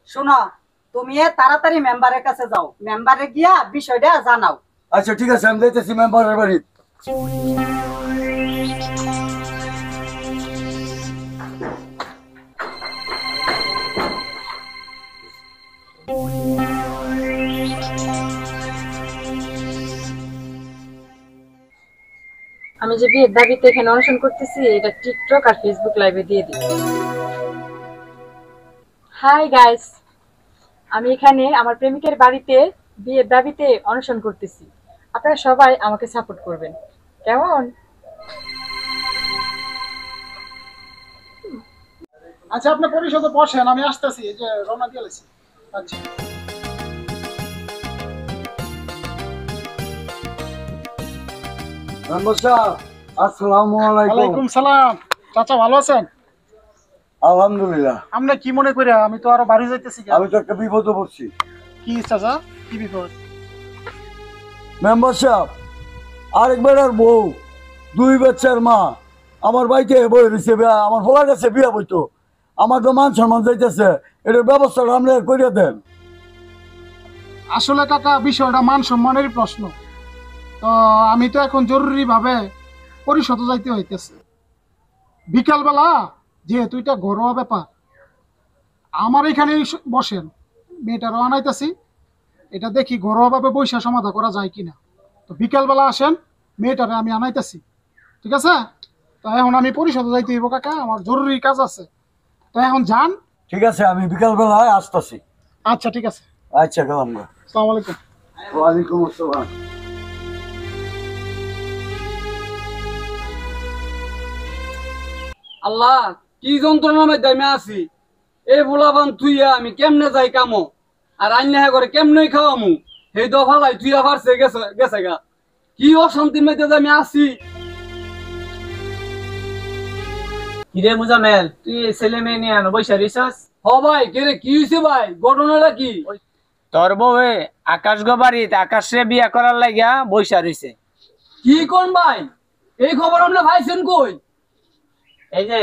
শোনো, তুমি তাড়াতাড়ি মেম্বারের কাছে যাও, মেম্বারে গিয়া বিষয়টা জানাও। আচ্ছা ঠিক আছে, আমি যাইতেছি মেম্বারের বাড়ি। আমি যে বিয়ের দাবিতে এখানে অনশন করতেছি এটা টিকটক আর ফেসবুক লাইভে দিয়ে দিই। হাই গাইস, আমি এখানে আমার প্রেমিকের বাড়িতে বিয়ের দাবিতে অনশন করতেছি। আপনারা সবাই আমাকে সাপোর্ট করবেন, কেমন? আচ্ছা, আপনি পরিষদে বসেন, আমি আসতেছি, এই যে রওনা দিয়ে গেছি। আচ্ছা। আসসালামু আলাইকুম। ওয়ালাইকুম সালাম। চাচা ভালো আছেন? আলহামদুলিল্লাহ। আপনি কি মনে করে? আমি তো আরো বাড়ি যাইতেছি। আমি তো একটা বিপদে পড়ছি। কি চাচা, কি বিপদ? মেম্বার সাহেব, আরেকবার আর বউ, 2 বাচ্চার মা আমার বাড়িতে বই রয়েছে, আমার ফলার কাছে বিয়ে বইতো। আমার তো মান সম্মান যাইতেছে, এটার ব্যবস্থাটা আপনি করিয়া দেন। আসলে কাকা, বিষয়টা মান সম্মানেরই প্রশ্ন। তো আমি তো এখন জরুরি ভাবে পরিষদে যাইতে হইতেছে। বিকালবেলা যেহেতু এটা ঘরোয়া ব্যাপার, আমার এখানে বসেন, মেয়েটারও আনাইতেছি, এটা দেখি ঘরোয়া ভাবে বৈশা সমাধান করা যায় কিনা। তো বিকালবেলা আসেন, মেয়েটারে আমি আনাইতেছি, ঠিক আছে? তো এখন আমি পরিষদে যাইতে হইব কাকা, আমার জরুরি কাজ আছে। তো এখন যান। ঠিক আছে, আমি বিকালবেলায় আসতেছি। আচ্ছা ঠিক আছে। আচ্ছা, গেলাম। আসসালামু আলাইকুম। ওয়ালাইকুম আসসালাম। আল্লাহ, কি যন্ত্রণার মধ্যে আমি আছি। এই ভোলাবান তুইয়া আমি কেমনে যাই কামো, আর আইনা করে কেমনে খাওয়ামু, সেই দফালাই তুইয়া পারছে গেছে গা। কি অশান্তির মধ্যে যে আমি আছি। কিরে মুজামেল, তুই ছেলে মেয়ে নিয়ে আনো বৈশা রিসাস? হ ভাই, কে রে, কি হয়েছে ভাই? ঘটনাটা কি? তোর বউয়ে আকাশ গোবারিত আকাশে বিয়া করার লাগিয়া বৈশা রইছে। কি কোন ভাই, এই খবর আমরা ভাইছেন কই? এই যে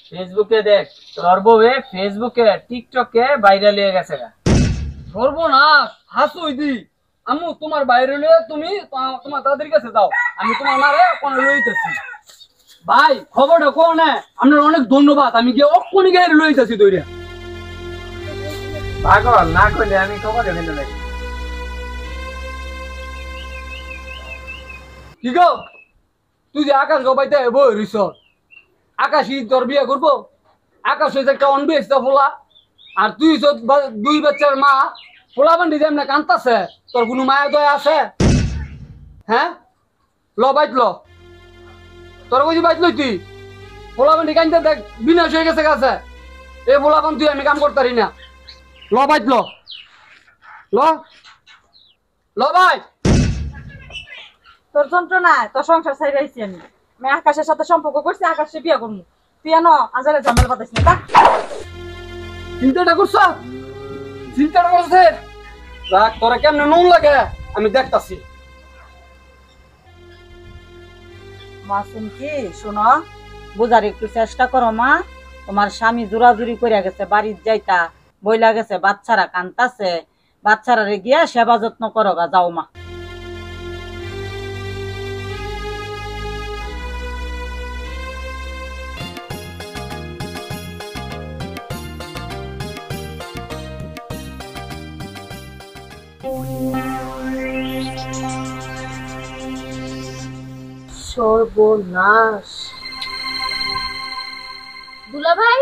ফেসবুকে দেখ, তোর বউয়ে ফেসবুকে টিকটকে ভাইরাল হয়ে গেছে গা। সর্বনাশ, হাসুই দি আম্মু, তোমার বাইরে লয়ে তুমি তোমার দাদির কাছে যাও, আমি তোমার মারে কোনে লইতেছি। ভাই খবরটা কোন না, আপনার অনেক ধন্যবাদ, আমি গিয়ে অক্ষণি গাড়ি লইতেছি দইরা। পাগল না কইলে আমি খবর দেবেন না। কি গো, তুই যে আকাশ গবাইতে বই রইছ, আকাশই তোর বিয়ে করবো? আকাশ হয়েছে একটা অনবিয়েস্তা ফোলা, আর তুই দুই বাচ্চার মা, ফোলা বান্ডি যেমন কান্তাছে, তোর কোনো মায়া দয়া আছে? হ্যাঁ ল বাইত ল, তোর কই বাইত লই তুই? ফোলা বান্ডি কান্দতে দেখ বিনাশ হয়ে গেছে গাছে, এই ফোলা বান তুই আমি কাম করতারি না। ল বাইত ল, ল ল ভাই। তোর যন্ত্রণা, তোর সংসার ছাইরাইছি আমি। আমি আকাশের সাথে সম্পর্ক করছি, আকাশে বিয়া করবো। তুই আনো আজারে ঝামেলা পাতাইস না। চিন্তাটা করছ? চিন্তাটা করছে? রাখ, তোরা কেমনে নুন লাগে আমি দেখতাছি। মাসুম কি শোনো, বুঝার একটু চেষ্টা করো মা। তোমার স্বামী জোরাজুরি করে গেছে, বাড়ির যাইতা বইলা গেছে, বাচ্চারা কান্তাছে, বাচ্চারা গিয়া সেবা যত্ন করো গা, যাও মা। সর্বনাশ। দুলাভাই,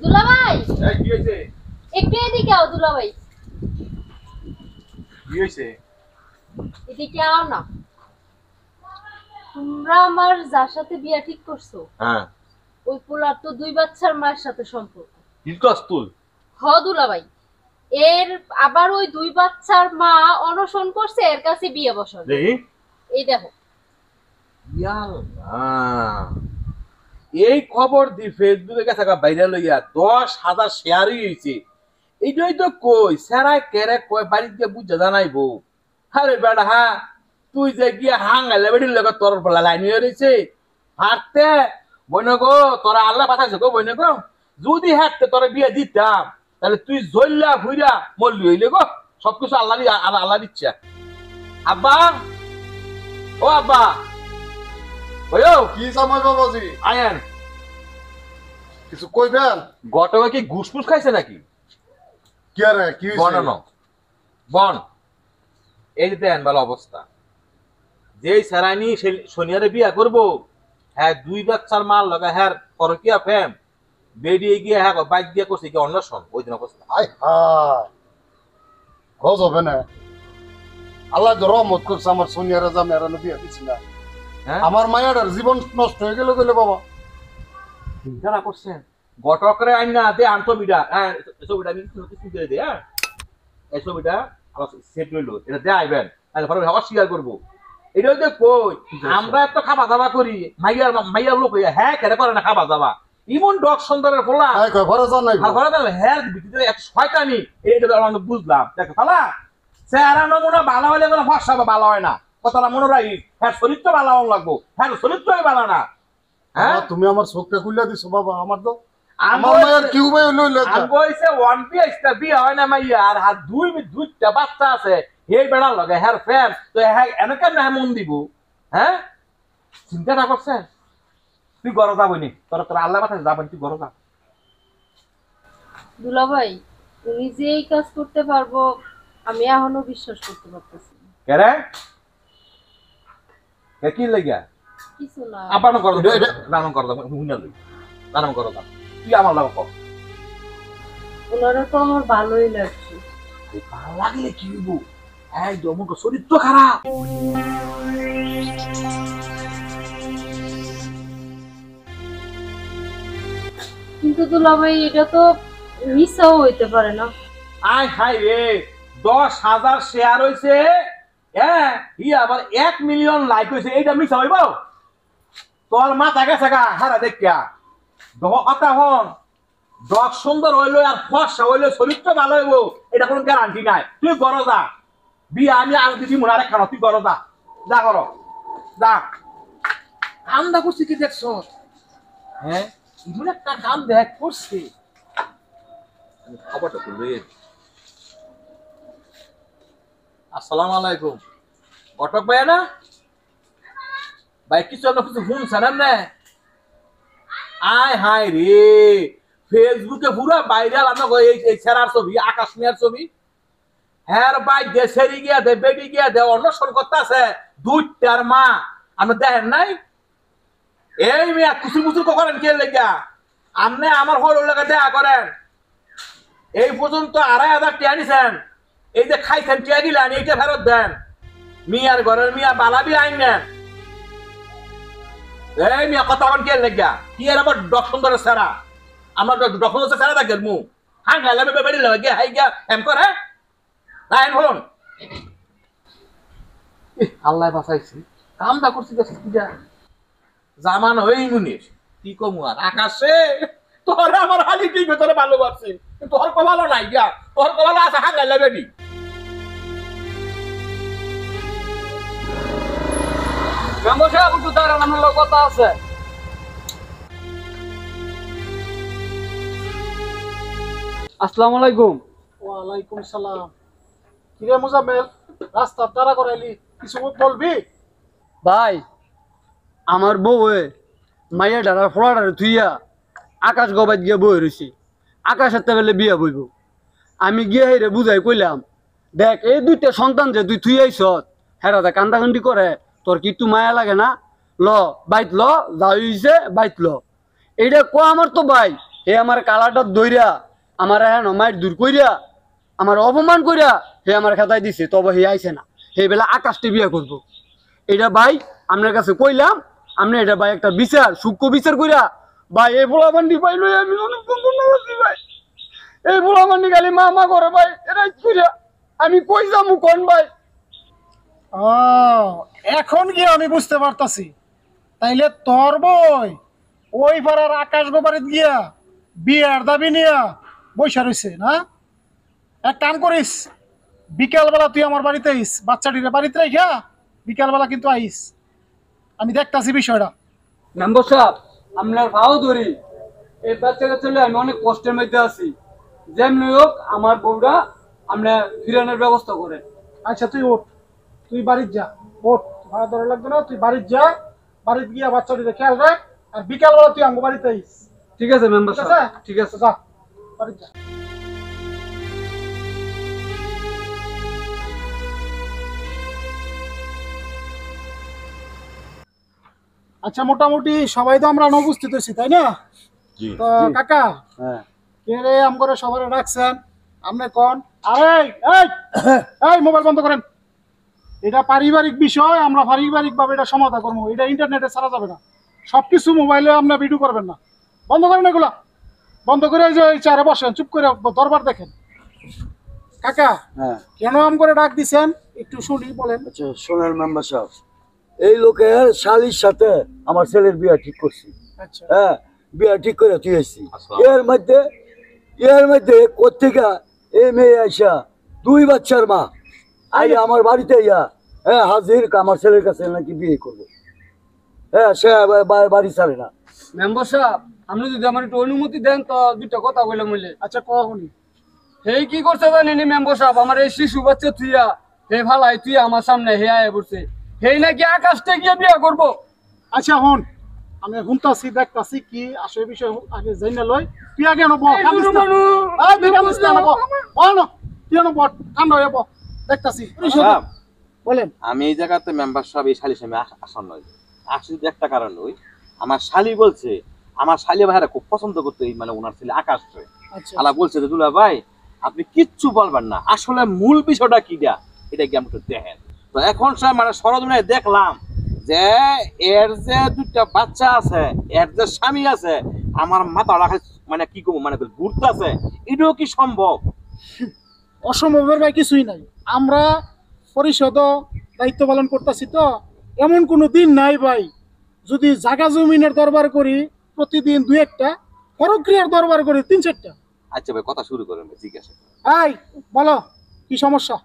দুলাভাই কি হয়েছে? একটু এদিকে আও। দুলাভাই কি হয়েছে? এদিকে আও না। তোমরা আমার যার সাথে বিয়া ঠিক করছো, হ্যাঁ, ওই পোলার তো 2 বাচ্চার মায়ের সাথে সম্পর্ক। কি কস তুই? হ দুলাভাই, এর আবার ওই 2 বাচ্চার মা অনশন করছে এর কাছে বিয়ে বসার। দেখি এই দেখো। এই খবর দি ফেসবুকে গেছে ভাইরাল হইয়া 10,000 শেয়ারই হয়েছে। এইটাই তো কই সেরাই কেরে কই বাড়িতে গিয়ে বুঝা জানাইবো। আরে বেটা, হ্যাঁ তুই যে গিয়ে হাঙ্গালে বেড়ির লোক তোর লাইন হয়ে রয়েছে হাঁটতে। বইন গো, তোরা আল্লাহ পাঠাইছে গো বইন গো, যদি হাঁটতে তোরা বিয়ে দিতাম তাহলে তুই জল্লা ভুইরা মরলি হইলে গো। সবকিছু আল্লাহ আল্লাহ দিচ্ছে। আব্বা, ও আব্বা, কি জামাই বাবাজি, আয়েন। কিছু কইবেন? গটকে কি ঘুষফুস খাইছে নাকি? কি আরে কি হইছে? বনানো বন এই যে দেন ভালো অবস্থা। যেই সারাইনি শনিয়ারে বিয়া করবো, হ্যাঁ 2 বাচ্চার মাল লগা হ্যাঁ পরকিয়া ফেম বেরিয়ে গিয়ে হ্যাঁ বাইক দিয়ে করছে কি অন্বেষণ ওই দিন অবস্থা। আয় হায়, গজ হবে না। আল্লাহ যে রহমত করছে আমার সোনিয়ারা জামেরা বিয়া দিছি না। আমার মায়ের জীবন নষ্ট হয়ে গেল গেলে বাবা। চিন্তা করছেন গটকরে আইন না দে আনছবিটা, হ্যাঁ ছবিটা আমি দিয়ে দে। হ্যাঁ এই ছবিটা আমার সেট হইলো, এটা দিয়ে আইবেন, তাহলে পরে আবার শেয়ার করবো। এটা হচ্ছে কই আমরা এত খাওয়া দাওয়া করি, মাইয়ার লোক হ্যাঁ কেটে করে না খাওয়া দাওয়া। ইমন ডগ সুন্দরের ফোলা ঘরে যান নাই ঘরে যান হ্যাঁ ভিতরে এত শয়তানি, এইটা আমি বুঝলাম। দেখো ফালা চেহারা নমুনা ভালো হলে কোনো ফর্সা ভালো হয় না, কথাটা মনে রাখি। হ্যাঁ চরিত্র ভালো লাগবো, হ্যাঁ চরিত্রই ভালো না। হ্যাঁ তুমি আমার চোখটা খুলে দিছো বাবা। আমার তো আমার মায়ের কি উপায় হইলো? আমি কইছে ওয়ান পিসটা বিয়ে হয় না মাইয়া, আর হাত দুইটা বাচ্চা আছে এই বেড়ার লগে হ্যাঁ ফ্যান তো হ্যাঁ এনেকে না মন দিব। হ্যাঁ চিন্তাটা করছে? তুই গরো যাবনি, তোর আল্লাহ মাথায় যাবেন, তুই গরো যা। দুলাভাই তুমি যে এই কাজ করতে পারবো আমি এখনো বিশ্বাস করতে পারতেছি না। কেরে কে কি লাগিয়া কিছু না। আবার করো রান করো হুইনা লই রান করো যা, তুই আমার লাগে কর। ওনারা তো আমার ভালোই লাগছে। ভালো লাগলে কি হইব? একদম চরিত্র খারাপ। কিন্তু দুলাভাই এটা তো মিসাও হইতে পারে না। আয় হাই রে, 10,000 শেয়ার হইছে, হ্যাঁ ই আবার 1 মিলিয়ন লাইক হইছে, এইটা মিছা হইব? তোর মাথা গেছে গা হারা দেখিয়া কথা হন। ডগ সুন্দর হইলো আর ফর্সা হইলো শরীরটা ভালো হইব এটা কোনো গ্যারান্টি নাই তুই করো যা বিয়া আমি আর দিদি মনে রাখা তুই করো যা যা করো যা কামটা করছি কি দেখছ হ্যাঁ এমন একটা কাম দেখ করছি খবরটা তুলবে আসসালামু আলাইকুম ঘটক ভাই না ভাই কিছু না কিছু শুনছেন না আয় হায় রে ফেসবুকে পুরো ভাইরাল আমরা এই ছেড়ার ছবি আকাশ মিয়ার ছবি হ্যাঁ ভাই দেশেরই গিয়া দে বেডি গিয়া দে অন্বেষণ করতেছে দুইটার মা আমরা দেখেন নাই এই মিয়া কুসুর মুসুর করেন কে লেগা আপনি আমার হল লাগা দেখা করেন এই পর্যন্ত 2,500 টাকা নিছেন এই যে খাইছেন টিয়া দিলেন এইটা ফেরত দেন মিয়ার ঘরের মিয়া বালাবি আইন নেন এই মিয়া কথা বলেন কে লেগা কি এর আবার ডক সুন্দরের সেরা আমরা ডক সুন্দরের সেরা দেখেন মু হাং লাগাবে বেড়ি লাগে হাই গিয়া এম করে লাইন বলুন আল্লাহ বাঁচাইছি কামটা করছি কিটা জামান হই মুনির কি কমু আর আকাশে তোর আমার হালি ঠিক ভেতরে ভালোবাসছি তোর কপালও নাই গিয়া তোর কপাল আছে হাং লাগাবে নি মেম্বার সাহেব একটু দাঁড়ান আমার লোক কথা আছে আসসালামু আলাইকুম ওয়ালাইকুম সালাম কিরে মুজাম্মেল রাস্তা তারা করাইলি কিছু বলবি ভাই আমার বউ মাইয়া ডারার ফোড়াটারে থুইয়া আকাশ গবাত গিয়ে বই রয়েছি আকাশের তেবেলে বিয়া বইব আমি গিয়ে হেরে বুঝাই কইলাম দেখ এই দুইটা সন্তান যে তুই থুই আইস হেরাতে কান্দাকান্দি করে তোর কি একটু মায়া লাগে না ল বাইত ল যা হইছে বাইত ল এইটা ক আমার তো ভাই হে আমার কালাটা দইরা আমার এখন মায়ের দূর কইরা আমার অপমান কইরা হে আমার খেতাই দিছে তবে হে আইছে না হে বেলা আকাশটি বিয়া করবো এটা ভাই আপনার কাছে কইলাম আপনি এটা ভাই একটা বিচার সূক্ষ্ম বিচার কইরা ভাই এই পোলাবান্ডি পাইল আমি অনেক ধন্যবাদ ভাই এই পোলাবান্ডি খালি মা করে ভাই এটা কইরা আমি কই যামু কোন ভাই এখন কি আমি বুঝতে পারতাছি তাইলে তোর বই ওই পাড়ার আকাশ গোবারিত গিয়া বিয়ার দাবি নিয়া বৈশা রইছে না এক কাম করিস বিকালবেলা তুই আমার বাড়িতে আইস বাচ্চাটিরে বাড়িতে রাইখা বিকালবেলা কিন্তু আইস আমি দেখতাছি বিষয়টা মেম্বার সাহেব আপনার ভাও ধরি এই বাচ্চাটা চলে আমি অনেক কষ্টের মধ্যে আছি যেমনি হোক আমার বউরা আমরা ফিরানোর ব্যবস্থা করেন আচ্ছা তুই ওঠ তুই বাড়ির যা ওঠ ভাড়া ধরে লাগবে না তুই বাড়ির যা বাড়িতে গিয়া বাচ্চাটিরে খেয়াল রাখ আর বিকালবেলা তুই আমার বাড়িতে আইস ঠিক আছে মেম্বার সাহেব ঠিক আছে যা বাড়ির যা আচ্ছা মোটামুটি সবাই তো আমরা অনুপস্থিত হয়েছি তাই না তো কাকা কে রে আমগরে সবাই রাখছেন আপনি কোন আরে এই মোবাইল বন্ধ করেন এটা পারিবারিক বিষয় আমরা পারিবারিক ভাবে এটা সমাধান করবো এটা ইন্টারনেটে ছাড়া যাবে না সবকিছু মোবাইলে আপনার ভিডিও করবেন না বন্ধ করেন এগুলা বন্ধ করে যে চেয়ারে বসেন চুপ করে দরবার দেখেন কাকা কেন আমগরে ডাক দিছেন একটু শুনি বলেন আচ্ছা শোনেন মেম্বার সাহেব এই লোকের শালির সাথে আমার ছেলের বিয়া ঠিক করছি আচ্ছা হ্যাঁ বিয়া ঠিক করে তুই আসছি এর মধ্যে কোথেকে এই মেয়ে আইসা 2 বাচ্চার মা আই আমার বাড়িতে ইয়া হ্যাঁ হাজির আমার ছেলের কাছে নাকি বিয়ে করবো হ্যাঁ সে বাড়ি ছাড়ে না মেম্বার সাহেব আপনি যদি আমার একটু অনুমতি দেন তো দুইটা কথা বলে বলে আচ্ছা কখনই হে কি করছে জানেনি মেম্বার সাহেব আমার এই শিশু বাচ্চা তুইয়া হে ভালাই তুই আমার সামনে হে আয় বসে হে নাকি আকাশটা গিয়ে বিয়া করবো আচ্ছা হন আমি শুনতাছি দেখতাছি কি আসলে বিষয় আগে জানি না লই তুই আগে নব ঠান্ডা হয়ে দেখতাছি বলেন আমি এই জায়গাতে মেম্বার সাহেব এই শালি সামনে আসন নয় আসি শুধু একটা কারণ ওই আমার শালি বলছে আমার শালি ভাইরা খুব পছন্দ করতো এই মানে ওনার ছেলে আকাশকে আলা বলছে যে দুলা ভাই আপনি কিচ্ছু বলবেন না আসলে মূল বিষয়টা কিটা এটা কি আমাকে দেখেন তো এখন মানে সরজনে দেখলাম যে এর যে 2টা বাচ্চা আছে এর যে স্বামী আছে আমার মাথা রাখা মানে কি করবো মানে ঘুরতে আছে এটাও কি সম্ভব অসম্ভবের ভাই কিছুই নাই আমরা পরিষদ দায়িত্ব পালন করতেছি তো এমন কোনো দিন নাই ভাই যদি জায়গা জমিনের দরবার করি প্রতিদিন 2-1টা পরক্রিয়ার দরবার করে 3-4টা। আচ্ছা ভাই কথা শুরু করেন ভাই, জিজ্ঞাসা করেন। এই বলো কি সমস্যা?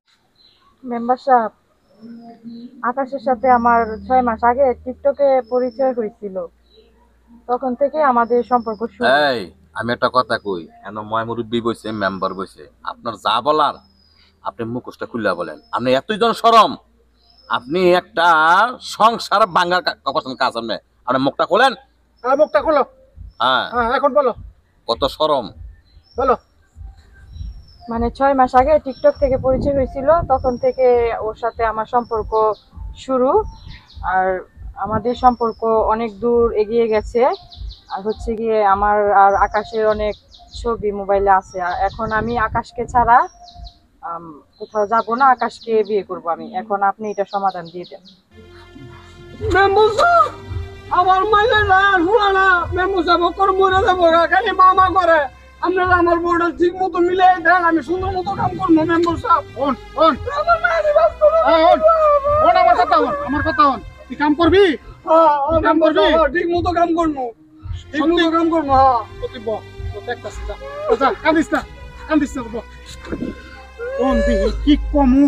মেম্বার সাহেব, আকাশের সাথে আমার 6 মাস আগে টিকটকে পরিচয় হয়েছিল, তখন থেকে আমাদের সম্পর্ক শুরু। এই আমি একটা কথা কই, এন ময় মুরব্বী বইছে, মেম্বার বইছে, আপনার যা বলার আপনি মুখোশটা খুলে বলেন। আপনি এতই জন শরম, আপনি একটা সংসার ভাঙার করছেন কাজ, আপনি আপনি মুখটা খোলেন। মুখটা খোলো। হ্যাঁ এখন বলো কত শরম বলো। মানে 6 মাস আগে টিকটক থেকে পরিচয় হয়েছিল, তখন থেকে ওর সাথে আমার সম্পর্ক শুরু। আর আমাদের সম্পর্ক অনেক দূর এগিয়ে গেছে। আর হচ্ছে গিয়ে আমার আর আকাশের অনেক ছবি মোবাইলে আছে। আর এখন আমি আকাশকে ছাড়া কোথাও যাব না, আকাশকে বিয়ে করব আমি। এখন আপনি এটা সমাধান দিয়ে দেন। আমার মাইলে না হুলানা মেমু যাব কর মরে যাব খালি মামা করে। আপনারা আমার বউটা ঠিক মতো মিলে দেন, আমি সুন্দর মতো কাম করবো। মেম্বার সাহেব আমার মায়েরই বাস করো। আমার কথা হন, আমার কথা হন। তুই কাম করবি? কাম করবি? ঠিক মতো কাম করবো, ঠিক মতো কাম করবো। তুই বল তো দেখতাছিস, যা কান্দিস না, কান্দিস না। কোন দিকে কি কমু?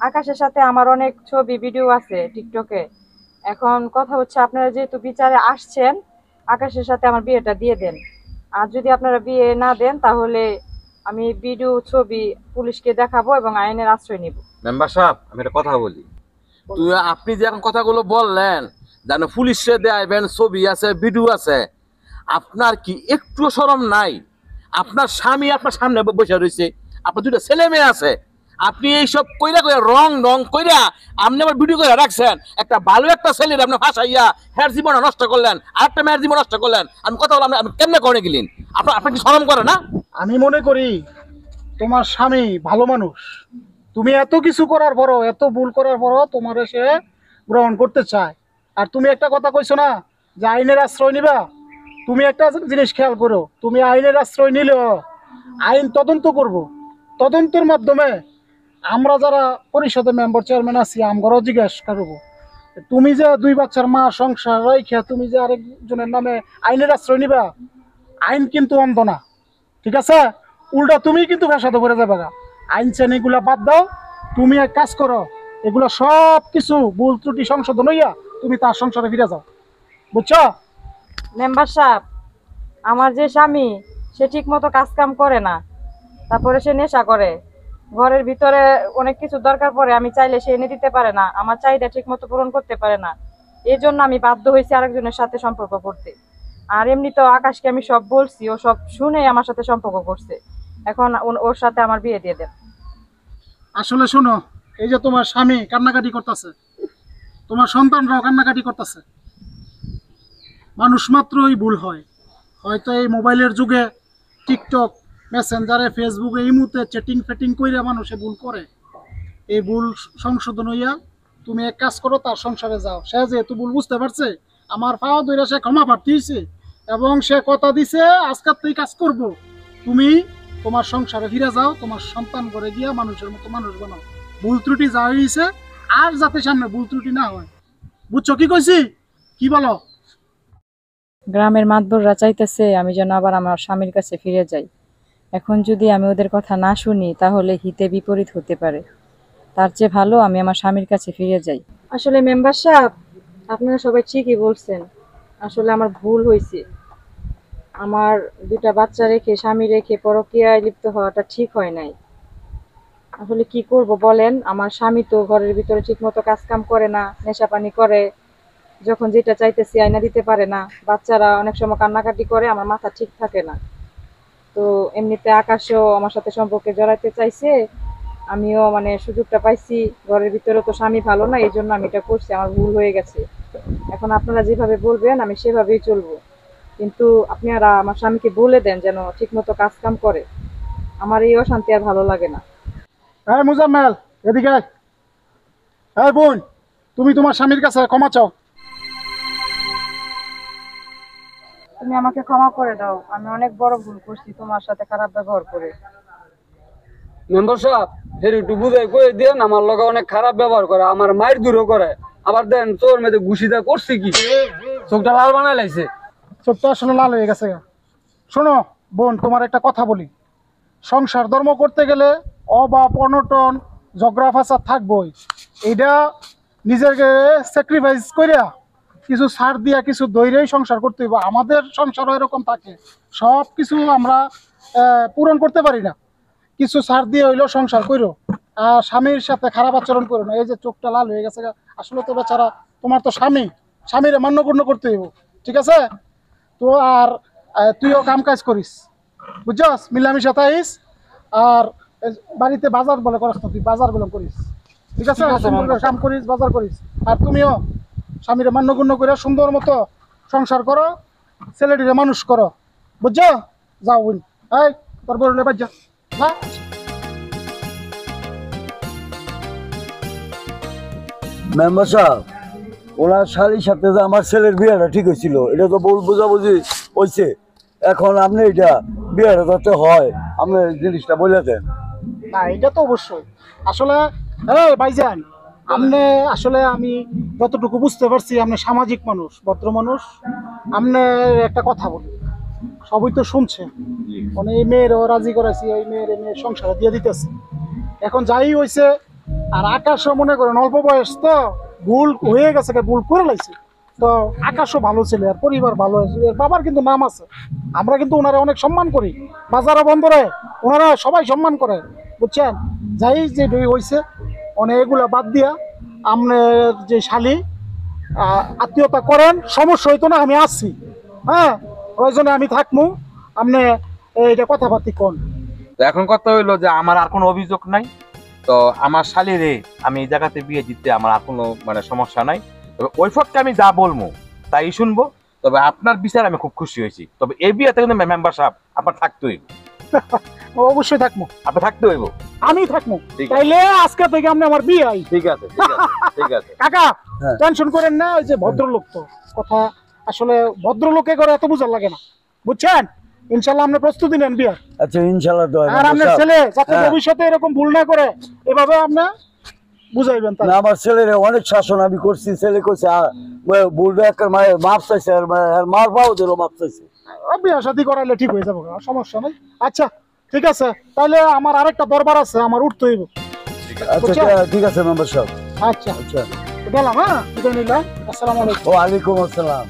আকাশের সাথে আমার অনেক ছবি ভিডিও আছে টিকটকে। এখন কথা হচ্ছে, আপনারা যেহেতু বিচারে আসছেন, আকাশের সাথে আমার বিয়েটা দিয়ে দেন। আর যদি আপনারা বিয়ে না দেন, তাহলে আমি ভিডিও ছবি পুলিশকে দেখাবো এবং আইনের আশ্রয় নিব। মেম্বার সাহেব আমি একটা কথা বলি, তুই আপনি যে এখন কথাগুলো বললেন, জানো পুলিশে দেবেন, ছবি আছে, ভিডিও আছে, আপনার কি একটু শরম নাই? আপনার স্বামী আপনার সামনে বসে রয়েছে, আপনার 2টা ছেলে মেয়ে আছে, আপনি এইসব কইরা কইরা রং কইরা আপনি আবার ভিডিও করে রাখছেন। একটা ভালো একটা ছেলের আপনি ফাঁসাইয়া হ্যার জীবন নষ্ট করলেন, আর একটা মেয়ের জীবন নষ্ট করলেন। আমি কথা বললাম, আপনি কেমনে করে গেলেন? আপনার কি শরম করে না? আমি মনে করি তোমার স্বামী ভালো মানুষ। তুমি এত কিছু করার পরও, এত ভুল করার পরও তোমার সে গ্রহণ করতে চায়। আর তুমি একটা কথা কইছো না যে আইনের আশ্রয় নিবা, তুমি একটা জিনিস খেয়াল করো, তুমি আইনের আশ্রয় নিলেও আইন তদন্ত করব। তদন্তের মাধ্যমে আমরা যারা পরিষদের মেম্বার চেয়ারম্যান আছি, আমরাও জিজ্ঞাসা করবো, তুমি যে 2 বাচ্চার মা সংসার রাইখা তুমি যে আরেকজনের নামে আইনের আশ্রয় নিবা, আইন কিন্তু অন্ধ না, ঠিক আছে? উল্টা তুমি কিন্তু ফেসাদ করে যাবে। আইন চেন এগুলা বাদ দাও, তুমি এক কাজ করো, এগুলো সব কিছু ভুল ত্রুটি সংশোধন হইয়া তুমি তার সংসারে ফিরে যাও, বুঝছো? মেম্বার সাহেব, আমার যে স্বামী, সে ঠিক মতো কাজ কাম করে না, তারপরে সে নেশা করে, ঘরের ভিতরে অনেক কিছু দরকার পড়ে, আমি চাইলে সে এনে দিতে পারে না, আমার চাহিদা ঠিক মতো পূরণ করতে পারে না। এই জন্য আমি বাধ্য হয়েছি আরেকজনের সাথে সম্পর্ক করতে। আর এমনি তো আকাশকে আমি সব বলছি, ও সব শুনে আমার সাথে সম্পর্ক করছে। এখন ওর সাথে আমার বিয়ে দিয়ে দেন। আসলে শোনো, এই যে তোমার স্বামী কান্নাকাটি করতেছে, তোমার সন্তানরাও কান্নাকাটি করতেছে, মানুষ মাত্রই ভুল হয়। হয়তো এই মোবাইলের যুগে টিকটক, মেসেঞ্জারে, ফেসবুকে এই মুহূর্তে চ্যাটিং কইরা মানুষে ভুল করে। এই ভুল সংশোধন হইয়া তুমি এক কাজ করো, তার সংসারে যাও। সে যেহেতু ভুল বুঝতে পারছে, আমার পাওয়া ধরে সে ক্ষমা প্রার্থী হয়েছে এবং সে কথা দিছে আজকাল তুই কাজ করব। তুমি তোমার সংসারে ফিরে যাও, তোমার সন্তান ঘরে গিয়া মানুষের মতো মানুষ বানাও। ভুল ত্রুটি যা হয়েছে আর যাতে সামনে ভুল ত্রুটি না হয়, বুঝছো কি কইছি? কি বলো? গ্রামের মাতবররা চাইতেছে আমি যেন আবার আমার স্বামীর কাছে ফিরে যাই। এখন যদি আমি ওদের কথা না শুনি, তাহলে হিতে বিপরীত হতে পারে। তার চেয়ে ভালো আমি আমার স্বামীর কাছে ফিরে যাই। আসলে মেম্বার সাহেব, আপনারা সবাই ঠিকই বলছেন। আসলে আমার ভুল হয়েছে। আমার 2টা বাচ্চা রেখে, স্বামী রেখে পরকীয়ায় লিপ্ত হওয়াটা ঠিক হয় নাই। আসলে কি করব বলেন? আমার স্বামী তো ঘরের ভিতরে ঠিক মতো কাজ কাম করে না, নেশা পানি করে, যখন যেটা চাইতেছি আয়না দিতে পারে না, বাচ্চারা অনেক সময় কান্নাকাটি করে, আমার মাথা ঠিক থাকে না। তো এমনিতে আকাশও আমার সাথে সম্পর্কে জড়াইতে চাইছে, আমিও মানে সুযোগটা পাইছি। ঘরের ভিতরে তো স্বামী ভালো না, এই জন্য আমি এটা করছি, আমার ভুল হয়ে গেছে। এখন আপনারা যেভাবে বলবেন আমি সেভাবেই চলবো, কিন্তু আপনারা আমার স্বামীকে বলে দেন যেন ঠিক মতো কাজ কাম করে। আমার এই অশান্তি আর ভালো লাগে না। হ্যাঁ মুজাম্মেল, এদিকে আয়। হ্যাঁ বোন, তুমি তোমার স্বামীর কাছে ক্ষমা চাও। তুমি আমাকে ক্ষমা করে দাও, আমি অনেক বড় ভুল করছি তোমার সাথে খারাপ ব্যবহার করে। মেম্বার সাহেব, ফের একটু বুঝাই কয়ে দেন, আমার লগে অনেক খারাপ ব্যবহার করে, আমার মায়ের দূরও করে, আবার দেন তোর মেয়েদের ঘুষিটা করছে কি, চোখটা লাল বানাই লাইছে। চোখটা আসলে লাল হয়ে গেছে। শোনো বোন, তোমার একটা কথা বলি, সংসার ধর্ম করতে গেলে অভাব অনটন ঝগড়া ফাসাদ থাকবই। এইটা নিজেকে স্যাক্রিফাইস করিয়া কিছু ছাড় দিয়া কিছু দৈরেই সংসার করতে হইব। আমাদের সংসারও এরকম থাকে, সব কিছু আমরা পূরণ করতে পারি না, কিছু ছাড় দিয়ে হইলেও সংসার করো। আর স্বামীর সাথে খারাপ আচরণ করো না। এই যে চোখটা লাল হয়ে গেছে, আসলে তো বেচারা, তোমার তো স্বামীরে মান্যপূর্ণ করতে হইব, ঠিক আছে? তো আর তুইও কাম কাজ করিস, বুঝছস, মিলামিশা থাইস। আর বাড়িতে বাজার বলে করিস না, তুই বাজার বলে করিস, ঠিক আছে? কাম করিস, বাজার করিস। আর তুমিও স্বামীরে মান্যগণ্য করে সুন্দর মতো সংসার করো, ছেলেটিরে মানুষ করো, বুঝছো? যাও বোন, এই তোর বড়লে বাদ যা। মেম্বার সাহেব, ওনার শালির সাথে যে আমার ছেলের বিয়েটা ঠিক হয়েছিল, এটা তো ভুল বোঝাবুঝি হয়েছে। এখন আপনি এটা বিয়েটা যাতে হয়, আপনি জিনিসটা বলে দেন। না, এটা তো অবশ্যই। আসলে ভাইজান, আপনি আসলে আমি যতটুকু বুঝতে পারছি, আপনি সামাজিক মানুষ, ভদ্র মানুষ। আপনি একটা কথা বলি, সবই তো শুনছে, মানে এই মেয়েরও রাজি করাইছি, এই মেয়ের সংসারে দিয়ে দিতেছি। এখন যাই হয়েছে, আর আকাশও মনে করেন অল্প বয়স তো ভুল হয়ে গেছে, ভুল করে লাইছে। তো আকাশও ভালো ছিল, আর পরিবার ভালো হয়েছে, এর বাবার কিন্তু নাম আছে। আমরা কিন্তু ওনারা অনেক সম্মান করি, বাজারও বন্ধ রে, ওনারা সবাই সম্মান করে, বুঝছেন? যাই যে হয়েছে, অনেক এগুলো বাদ দিয়া আপনার যে শালি আত্মীয়তা করেন, সমস্যা হইতো না, আমি আসছি, হ্যাঁ, প্রয়োজনে আমি থাকবো। আপনি এইটা কথাবার্তি কোন। তো এখন কথা হইলো যে আমার আর কোনো অভিযোগ নাই, তো আমার শালিরে আমি এই জায়গাতে বিয়ে দিতে আমার আর কোনো মানে সমস্যা নাই। তবে ওই ফটকে আমি যা বলবো তাই শুনবো। তবে আপনার বিচার আমি খুব খুশি হয়েছি। তবে এই বিয়েতে কিন্তু মেম্বার সাহেব আপনার থাকতে হইব। অবশ্যই থাকবো, আপনি থাকতে হইব, আমি থাকবো। তাইলে আজকে থেকে আপনি আমার বিয়ে আই। ঠিক আছে, ঠিক আছে কাকা, টেনশন করেন না। ওই যে ভদ্রলোক তো কথা, আসলে ভদ্রলোকে করে এত বুঝার লাগে না, বুঝছেন? ইনশাল্লাহ আপনি প্রস্তুতি নেন বিয়ার। আচ্ছা, ইনশাল্লাহ। আর আপনার ছেলে যাতে ভবিষ্যতে এরকম ভুল না করে, এভাবে আপনি বুঝাইবেন। না, আমার ছেলের অনেক শাসন আমি করছি, ছেলে করছে বলবে একটা মায়ের মাপ চাইছে, আর মার পাও দিল মাপ চাইছে। বিয়ে শাদী করাইলে ঠিক হয়ে যাবে, সমস্যা নেই। আচ্ছা ঠিক আছে, তাহলে আমার আরেকটা দরবার আছে, আমার উঠতে হইব। আচ্ছা ঠিক আছে মেম্বার সাহেব। আচ্ছা আচ্ছা, গেলাম। হ্যাঁ, বিদায় নিলাম। আসসালামু আলাইকুম। ওয়ালাইকুম আসসালাম।